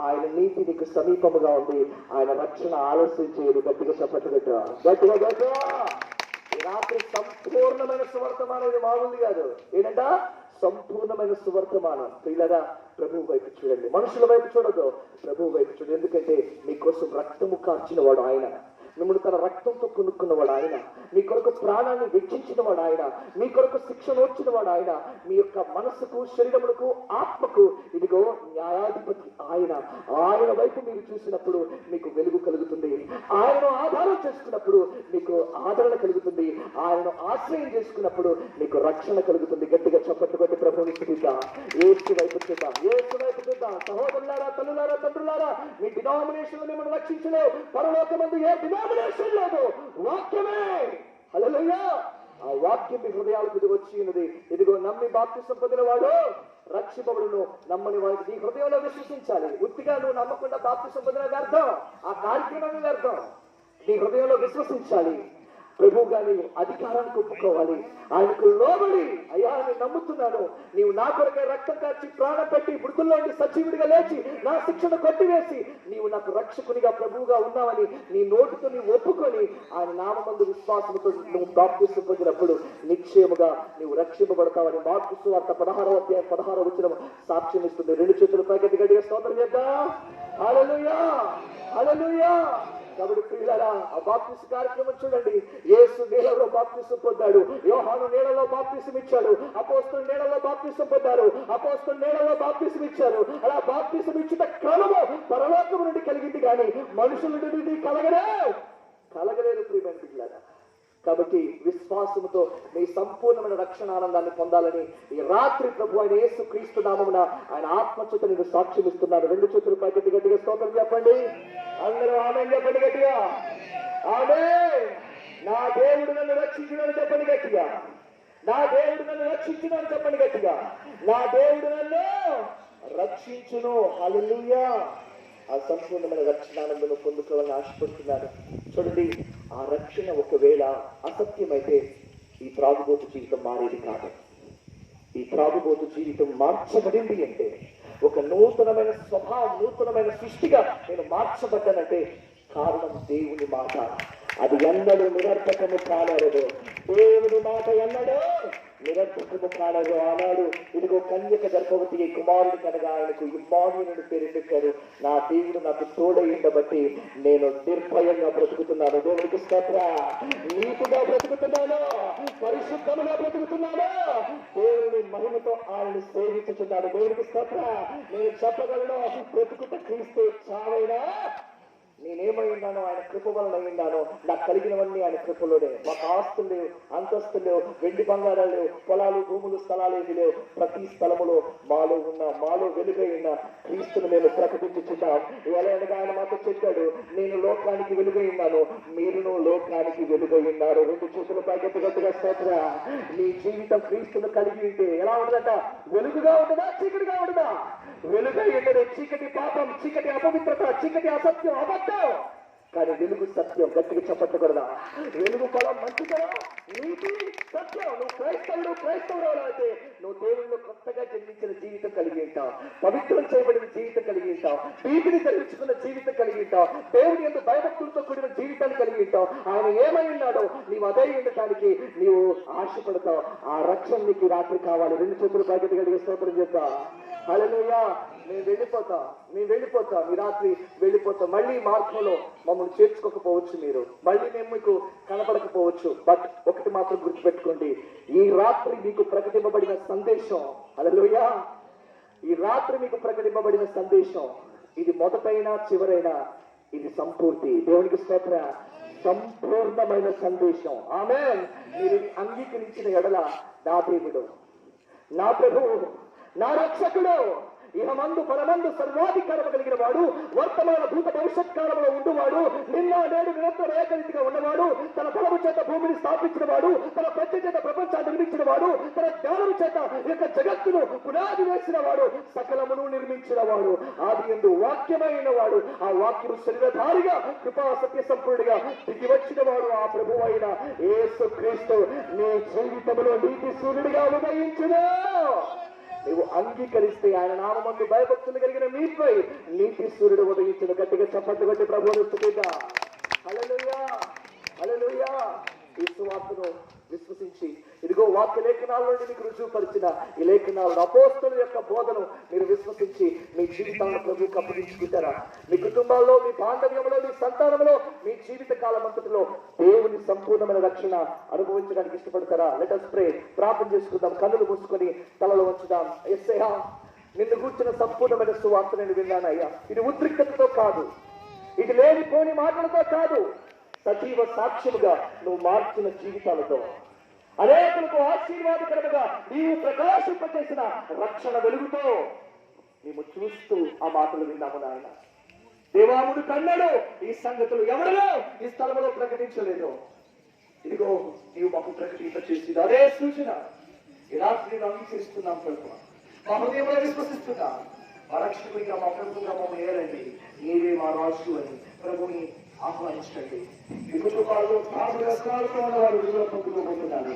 ఆయన నీతి నీకు సమీపముగా ఉంది. ఆయన రక్షణ ఆలస్యం చేయదు. గట్టిగా చెప్పట్టు గట్టిగా గట్టిగా గట్టిగా. ఈ రాత్రి సంపూర్ణమైన సువర్తమానం. ఇది మామూలు కాదు. ఏంటంట? సంపూర్ణమైన సువర్తమానం. ప్రియులారా, ప్రభువు వైపు చూడండి, మనుషుల వైపు చూడదు, ప్రభువు వైపు చూడండి. ఎందుకంటే మీకోసం రక్తము కార్చిన వాడు ఆయన. మిమ్మల్ని తన రక్తంతో కొనుక్కున్నవాడు ఆయన. మీ కొరకు ప్రాణాన్ని వెచ్చించిన వాడు ఆయన. మీ కొరకు శిక్షణ వచ్చిన వాడు ఆయన. మీ యొక్క మనసుకు, శరీరములకు, ఆత్మకు ఇదిగో న్యాయాధిపతి ఆయన. ఆయన వైపు మీరు చూసినప్పుడు మీకు వెలుగు కలుగుతుంది. ఆయనను ఆధారం చేసుకున్నప్పుడు మీకు ఆదరణ కలుగుతుంది. ఆయనను ఆశ్రయం చేసుకున్నప్పుడు మీకు రక్షణ కలుగుతుంది. గట్టిగా చప్పట్లు కొట్టి ప్రభువుని స్తుతిద్దాం. యేసు వైపు చూద్దాం, యేసు వైపు చూద్దాం. వల్ల సహోదరులారా, తల్లులారా, తండ్రులారా, మీ డినామినేషన్ మిమ్మల్ని రక్షించలేవు. పరలోకమందు ఏ డినామినేషన్ లేదు, వాక్యమే. హల్లెలూయా. ఆ వాక్యం మీ హృదయాలకు ఇది వచ్చి ఉన్నది. ఇదిగో నమ్మి బాప్తిసం పొందినవాడు రక్షింపబడును, నమ్మని వాడికి నీ హృదయంలో విశ్వసించాలి. ఉత్తిగా నువ్వు నమ్మకుండా బాప్తిసం పొందిన వ్యర్థం, ఆ కార్యక్రమం వ్యర్థం. నీ హృదయంలో విశ్వసించాలి. ప్రభువుగా నీవు అధికారానికి ఒప్పుకోవాలి. ఆయనకు లోబడి, అయ్యా నేను నమ్ముతున్నాను, నీవు నా కొరకే రక్తం కార్చి ప్రాణం పెట్టి మృతుల్లోండి సజీవుడిగా లేచి నా శిక్షను కొట్టివేసి నీవు నాకు రక్షకునిగా ప్రభువుగా ఉన్నావని నీ నోటితో నీవు ఒప్పుకొని ఆయన నామమందు విశ్వాసంతో నువ్వు బాప్తిసం పొందినప్పుడు నిశ్చయముగా నీవు రక్షింపబడతావని మార్కు సువార్త 16వ వచనం సాక్ష్యం ఇస్తుంది. 2 చేతులు పైకెత్తి గట్టిగా స్తోత్రం చేద్దాం. హల్లెలూయా, హల్లెలూయా. కాబట్టి ప్రియులారా, ఆ బాప్తిసం కార్యక్రమం చూడండి. యేసు నీళ్ళలో బాప్తిసం పొందాడు, యోహాను నీళ్ళలో బాప్తిసం ఇచ్చాడు, అపోస్తలులు నీళ్ళలో బాప్తిసం పొందారు, అపోస్తలులు నీళ్ళలో బాప్తిసం ఇచ్చారు. అలా బాప్తిసం ఇచ్చిన క్రమము పరలోకము నుండి కలిగింది కానీ మనుషుల నుండి కలగలేదు ప్రియమైన ప్రియులారా. కాబట్టి విశ్వాసముతో మీ సంపూర్ణమైన రక్షణ ఆనందాన్ని పొందాలని ఈ రాత్రి ప్రభు అయిన యేసు క్రీస్తు నామమున ఆయన ఆత్మచేత నేను సాక్ష్యం ఇస్తున్నాను. 2 చేతులు పైకెత్తి గట్టిగా స్తోత్రం చెప్పండి. అందరూ ఆమేన్ చెప్పండి గట్టిగా. ఆమేన్. నా దేవుడు నన్ను రక్షించునని చెప్పండి గట్టిగా. నా దేవుడు నన్ను రక్షించునని చెప్పండి గట్టిగా. నా దేవుడు నన్ను రక్షించును. హల్లెలూయా. ఆ సంపూర్ణమైన రక్షణానందను పొందుకోవాలని ఆశపడుతున్నాను. చూడండి, ఆ రక్షణ ఒకవేళ అసత్యమైతే ఈ త్రాగుబోతు జీవితం మారేది కాదు. ఈ త్రాగుబోతు జీవితం మార్చబడింది అంటే ఒక నూతనమైన స్వభావం, నూతనమైన సృష్టిగా నేను మార్చబడ్డానంటే కారణం దేవుని మాట. అది ఎన్నడూ నిరర్థకము కాలేదు. దేవుని మాట ఎన్నడూ నిరర్థకము కాలేదు. ఆనాడు ఇదిగో కన్యక గర్భవతి కుమారుడు కనుక ఆయనకు ఇమ్మానుయేలు పేరు పెట్టాడు. నా దేవుడు నాకు తోడైండబట్టి నేను నిర్భయంగా బ్రతుకుతున్నాను. దేవుడికి స్తోత్రం. నీతిగా బ్రతుకుతున్నాను, పరిశుద్ధముగా బ్రతుకుతున్నాను, దేవుని మహిమతో ఆయన్ని సేవించుతున్నాను. దేవుడికి స్తోత్రం. నేను చెప్పగలను, బ్రతుకుట క్రీస్తు, చావైనా నేనేమై ఉన్నానో ఆయన కృప వలన ఉన్నానో. నాకు కలిగినవన్నీ ఆయన కృపలోనే. మాకు ఆస్తులు లేవు, అంతస్తులు లేవు, వెండి బంగారాలు లేవు, పొలాలు, భూములు, స్థలాలు ఏమి లేవు. ప్రతి స్థలములో మాలో వెలుగై ఉన్న క్రీస్తును మేము ప్రకటించుచున్నాం. ఎలాగనగా ఆయన మాతో చెప్పాడు, నేను లోకానికి వెలుగై ఉన్నాను, మీరును లోకానికి వెలుగై ఉన్నారు. 2 చేతుల పైకెత్తి గట్టిగా స్తోత్రం. నీ జీవితం క్రీస్తును కలిగి ఉంటే ఎలా ఉండదట? వెలుగుగా ఉండదా, చీకటిగా ఉండదా? వెలుగై ఉండదు. చీకటి పాపం, చీకటి అపవిత్రత, చీకటి అసత్యం, అబద్ధం. కానీ వెలుగు సత్యం. గట్టిగా చెప్పకూడదా? వెలుగు ఫలం మంచితనం, నీతి, సత్యం. నువ్వు క్రైస్తవుడు అయితే నువ్వు దేవుళ్ళు కొత్తగా జన్మించిన జీవితం కలిగి ఉంటావు, పవిత్రం చేయబడిన జీవితం కలిగి ఉంటావు, వీటిని తెలుసుకున్న జీవితం కలిగి ఉంటావు, దేవుని యందు భయభక్తులతో కూడిన జీవితాన్ని కలిగి ఉంటావు. ఆయన ఏమై ఉన్నాడో నీవు అదే ఉండటానికి నీవు ఆశపడతావు. ఆ రక్షణ నీకు రాత్రి కావాలి. 2 చేతులు పైకి కలిగే స్తోత్రం చేద్దాం. హల్లెలూయా. మేము వెళ్ళిపోతాం, మీ రాత్రి వెళ్ళిపోతాం. మళ్ళీ మార్గంలో మమ్మల్ని చేర్చుకోకపోవచ్చు, మీరు మళ్ళీ మేము మీకు కనపడకపోవచ్చు. బట్ ఒకటి మాత్రం గుర్తుపెట్టుకోండి, ఈ రాత్రి మీకు ప్రకటింపబడిన సందేశం, హల్లెలూయా, ఈ రాత్రి మీకు ప్రకటింపబడిన సందేశం ఇది మొదటైనా చివరైనా ఇది సంపూర్తి. దేవునికి స్తోత్రం. సంపూర్ణమైన సందేశం. ఆమేన్. మీరు అంగీకరించిన ఎడల నా దేవుడు, నా ప్రభువు, నా రక్షకుడు, ఇహమందు పరమందు సర్వాధికారము కలిగిన వాడు, వర్తమాన భూత భవిష్యత్ కాలంలో ఉండువాడు, నిన్న నేడు నిరంతరం ఏకరీతిగా ఉన్నవాడు, తన బలము చేత భూమిని స్థాపించిన వాడు, తన ప్రత్యేక చేత ప్రపంచాన్ని నిర్మించిన వాడు, తన జ్ఞానము చేత ఈ యొక్క జగత్తును పునాది వేసిన వాడు, సకలమును నిర్మించిన వాడు, ఆది యందు వాక్యమైన వాడు, ఆ వాక్యము శరీరధారిగా కృపా సత్య సంపూర్ణుడిగా దిగి వచ్చిన వాడు, ఆ ప్రభువు అయిన యేసు క్రీస్తు నీ జీవితంలో నీతి సూర్యుడిగా ఉదయించును. నువ్వు అంగీకరిస్తే ఆయన నామమందు భయభక్తులు కలిగిన మీపై నీతి సూర్యుడు ఉదయించిన. గట్టిగా చప్పట్లు కొట్టి ప్రభువును స్తుతిద్దాం. హల్లెలూయా, హల్లెలూయా. ఈ సువార్తను విశ్వసించి ఇదిగో వాక్య లేఖనాల నుండి మీకు రుజువుపరిచిన ఈ లేఖనాలను, అపోస్తలుల యొక్క బోధను మీరు విశ్వసించి మీ జీవితాలను ప్రభువుకు అప్పగించుకుంటారా? మీ కుటుంబాల్లో, మీ బాంధవ్యంలో, మీ సంతానంలో, మీ జీవిత కాలం అంతటిలో దేవుని సంపూర్ణమైన రక్షణ అనుభవించడానికి ఇష్టపడతారా? Let us pray. ప్రార్థన చేసుకుందాం. కన్నులు మూసుకొని తలలో ఉంచుదాం. యేసయ్యా, నిన్ను కూర్చున్న సంపూర్ణమైన సువార్త నేను విన్నానయ్యా. ఇది ఉద్రిక్తతతో కాదు, ఇది లేనిపోని మాటలతో కాదు, సజీవ సాక్ష్యముగా నువ్వు మార్చిన జీవితాలతో, అనేకులకు ఆశీర్వాదకరముగా నీవు ప్రకాశింపజేసిన రక్షణ వెలుగుతో మేము చూస్తూ ఆ మాటలు విన్నాము నాయన. దేవాముడు కన్నాడు, ఈ సంగతులు ఎవరిలో ఈ స్థలంలో ప్రకటించలేదు. ఇదిగో నీవు మాకు ప్రకటింప చేసి అదే సూచన ఈ రాత్రి నేను అంగీకరిస్తున్నాం ప్రభు. మా హృదయంలో విశ్వసిస్తున్నా మా రక్షకుడిగా మా ప్రభుగా మమ్మల్ని ఏలండి, నీవే మా రాజు అని ప్రభుని ఆహ్వానించండి. ఈ కుటుంబాల్లో పాప వ్యసనాలతో ఉన్నవారు విడుదల పొందుకోబోతున్నారు.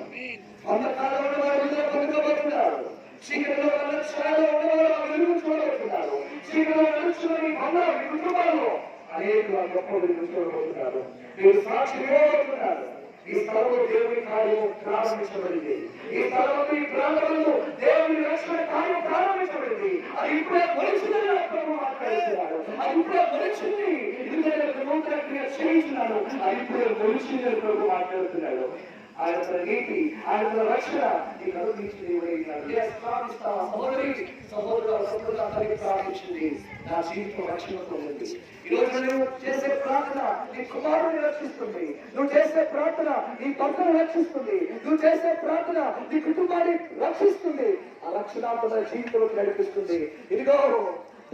అంధకారంలో ఉన్నవారు విడుదల పొందుకోబోతున్నారు. చీకటిలో లక్ష్యాలు ఉన్నవారు వెలుగు చూడబోతున్నారు. చీకటిలో నడుచుకుని బంగారు ఈ కుటుంబాల్లో అనేక గొప్ప వెలుగు చూడబోతున్నారు. మీరు సాక్షి ఇవ్వబోతున్నారు. ఈ స్థలంలో దేవుని కార్యం ప్రారంభించబడింది. ఈ స్థలంలో ఈ ప్రాంతంలో దేవుని రక్షణ కార్యం ప్రారంభించబడింది. అది ఇప్పుడే మనుషులని ప్రభు మాట్లాడుతున్నాడు. అది ఇప్పుడే మనుషుల్ని నూతన క్రియ చేయించున్నాడు. అది ఇప్పుడే మనుషులని ప్రభు మాట్లాడుతున్నాడు. ఆయన తన నీతి, ఆయన తన రక్షణ నీకు అనుగ్రహించి సహోదరి సహోదరులు ప్రారంభించింది. నా జీవితం రక్షణ పొందింది. ఈ రోజు నువ్వు చేసే ప్రార్థన నీ కుమారుని రక్షిస్తుంది. నువ్వు చేసే ప్రార్థన నీ భర్తను రక్షిస్తుంది. నువ్వు చేసే ప్రార్థన నీ కుటుంబాన్ని రక్షిస్తుంది. ఆ రక్షణాత్మక జీవితంలోకి నడిపిస్తుంది. ఇదిగో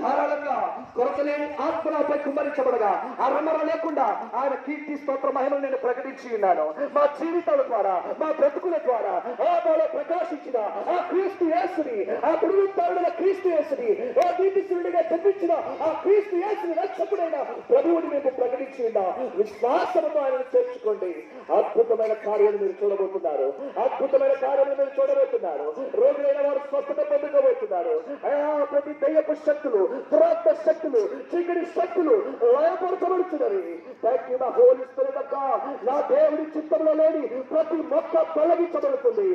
ధారాళంగా కొరతలేని ఆత్మలపై కుమ్మరించబడగా అరమర లేకుండా ఆయన కీర్తి స్తోత్ర మహిమను నేను ప్రకటించి ఉన్నాను. మా జీవితాల ద్వారా, మా బ్రతుకుల ద్వారా మాలో ప్రకాశించిన ఆ క్రీస్తు యేసుని, ఆ పునరుత్థానుడైన క్రీస్తు యేసుని, ఆ నీతిశూరుడిగా జన్మించిన ఆ క్రీస్తు యేసుని రక్షకుడైన ప్రభువుని మేము ప్రకటించి ఉన్నాం. విశ్వాసంతో ఆయనను చేర్చుకోండి. అద్భుతమైన కార్యాలు మీరు చూడబోతున్నారు. అద్భుతమైన కార్యాలు మీరు చూడబోతున్నారు. రోగులైన వారు స్వస్థత పొందుకోబోతున్నారు. ప్రతి దయ్యపు శక్తులు, దురాత్మ శక్తులు, చీకటి శక్తులు లయపరచబడుతున్నది. నా దేవుడి చిత్తంలో లేని ప్రతి మొక్క తొలగించబడుతుంది.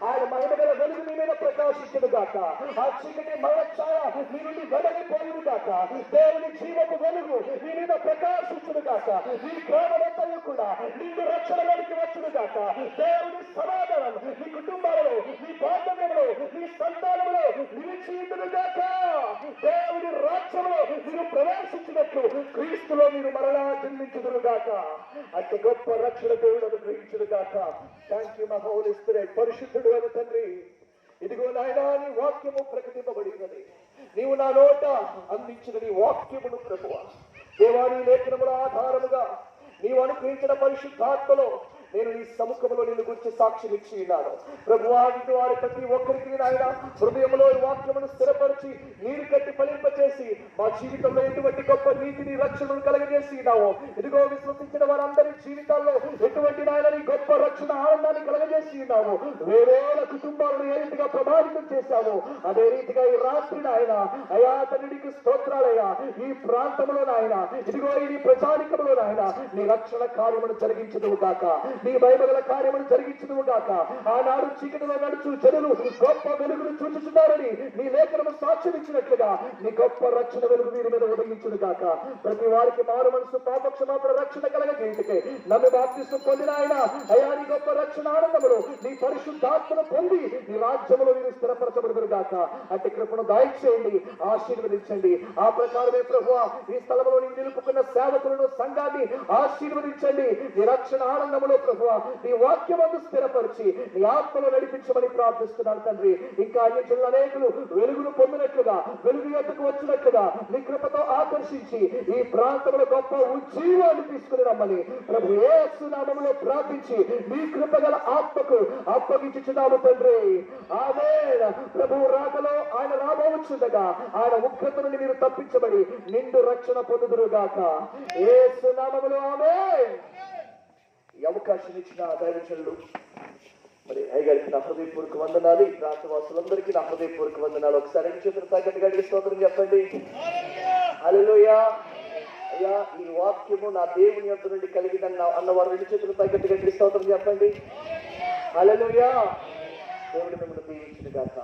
ఆయన మహిమ గల వెలుగు మీ మీద ప్రకాశించదు గాక. ఆ చీకటి మరఛాయ మీ నుండి వెడలిపోయింది గాక. దేవుని జీవపు వెలుగు మీ మీద ప్రకాశించదు గాక. మీ గ్రామమంతా కూడా నిన్ను రక్షణలోనికి వచ్చును గాక. దేవుని సమాధానం మీ కుటుంబాలలో, మీ బాంధవ్యంలో, మీ సంతానంలో నిలిచియుండును గాక. దేవుని రాజ్యంలో మీరు ప్రవేశించినట్లు క్రీస్తులో మీరు మరలా జన్మించుదురు గాక. అతి గొప్ప రక్షణ దేవుడు అనుగ్రహించును గాక. Thank you my Holi spirit. పరిశుద్ధుడు అయిన తండ్రి, ఇదిగో నాయనా నీ వాక్యము ప్రకటింపబడినది. నీవు నా నోట అందించిన నీ వాక్యమును ప్రభువా, దేవాని లేఖనముల ఆధారముగా నీవు అనుగ్రహించిన పరిశుద్ధాత్మలో నేను నీ సముఖంలో నిన్ను గురించి సాక్ష్యం ఇచ్చి ఉన్నాను. ప్రభువా, వారి ప్రతి ఒక్కరికి నాయన హృదయంలో ఈ వాక్యమును స్థిరపరిచి నీరు కట్టి ఫలింపచేసి మా జీవితంలో ఎటువంటి గొప్ప నీతిని, రక్షణను కలగజేసి ఉన్నావు. ఇదిగో విశ్వసించిన వారందరి జీవితాల్లో ఎటువంటి నాయన నీ గొప్ప రక్షణ ఆనందాన్ని కలగజేసి ఉన్నావు. వేరేల కుటుంబాలను ఏ రీతిగా ప్రభావితం చేశావు, అదే రీతిగా ఈ రాత్రి నాయన అయా తండ్రికి స్తోత్రాలయ్యా. ఈ ప్రాంతంలో నాయన ఇదిగో ఈ ప్రజానికంలో నాయన నీ రక్షణ కార్యమును జరిగించదువు గాక. నీ బైబిల్ కార్యమును జరిగించును గాక. ఆనాడు చీకటిలో నడుచు జనులు గొప్ప వెలుగును చూచుచున్నారని నీ లేఖనము సాక్ష్యం ఇచ్చినట్లుగా నీ గొప్ప రక్షణ వెలుగు వీరి మీద ఉదయించును గాక. ప్రతి వారికి మారు మనసు పాపక్షమాపణ రక్షణ కలగజేయుటకే నన్ను బాప్తిస్మం పొందిన ఆయన అయా నీ గొప్ప రక్షణ ఆనందములు నీ పరిశుద్ధాత్మను పొంది నీ రాజ్యములో మీరు స్థిరపరచబడుదురు గాక. అట్టి కృపను దయచేయండి, ఆశీర్వదించండి. ఆ ప్రకారమే ప్రభువా ఈ స్థలంలో నీ నిలుపుకున్న సేవకులను, సంఘాన్ని ఆశీర్వదించండి. నీ రక్షణ ఆనందములో ప్రభువా నీ వాక్యమందు స్థిరపరిచి నీ ఆత్మలో నడిపించమని ప్రార్థిస్తున్నాను తండ్రి. ఇంకా అన్యజనులు అనేకులు వెలుగును పొందినట్లుగా, వెలుగు యొద్దకు వచ్చినట్లుగా నీ కృపతో ఆకర్షించి ఈ ప్రాంతంలో గొప్ప ఉజ్జీవాన్ని తీసుకుని రమ్మని ప్రభు యేసు నామములో ప్రార్థించి నీ కృపగల ఆత్మకు అప్పగించుచున్నాము తండ్రి. ఆమేన్. ప్రభు రాకలో ఆయన రాబోచుండగా ఆయన ఉగ్రత నుండి మీరు తప్పించబడి నిండు రక్షణ పొందుదురుగాక. యేసు నామములో ఆమేన్. ఈ అవకాశం ఇచ్చిన దైవజనులు మరి అయ్యగారికి నా హృదయపూర్వక వందనాలు. ఈ ప్రాంతవాసులందరికీ నా హృదయపూర్వక వందనాలు. ఒకసారి చేతులు తగ్గట్టుగా స్తోత్రం చెప్పండి. హల్లెలూయా. అయ్యా ఈ వాక్యము నా దేవుని యొద్ద నుండి కలిగిన అన్నవారు రెండు చేతులు తగ్గట్టుగా స్తోత్రం చెప్పండి. హల్లెలూయా. దేవుడు మిమ్మల్ని దీవించును గాక.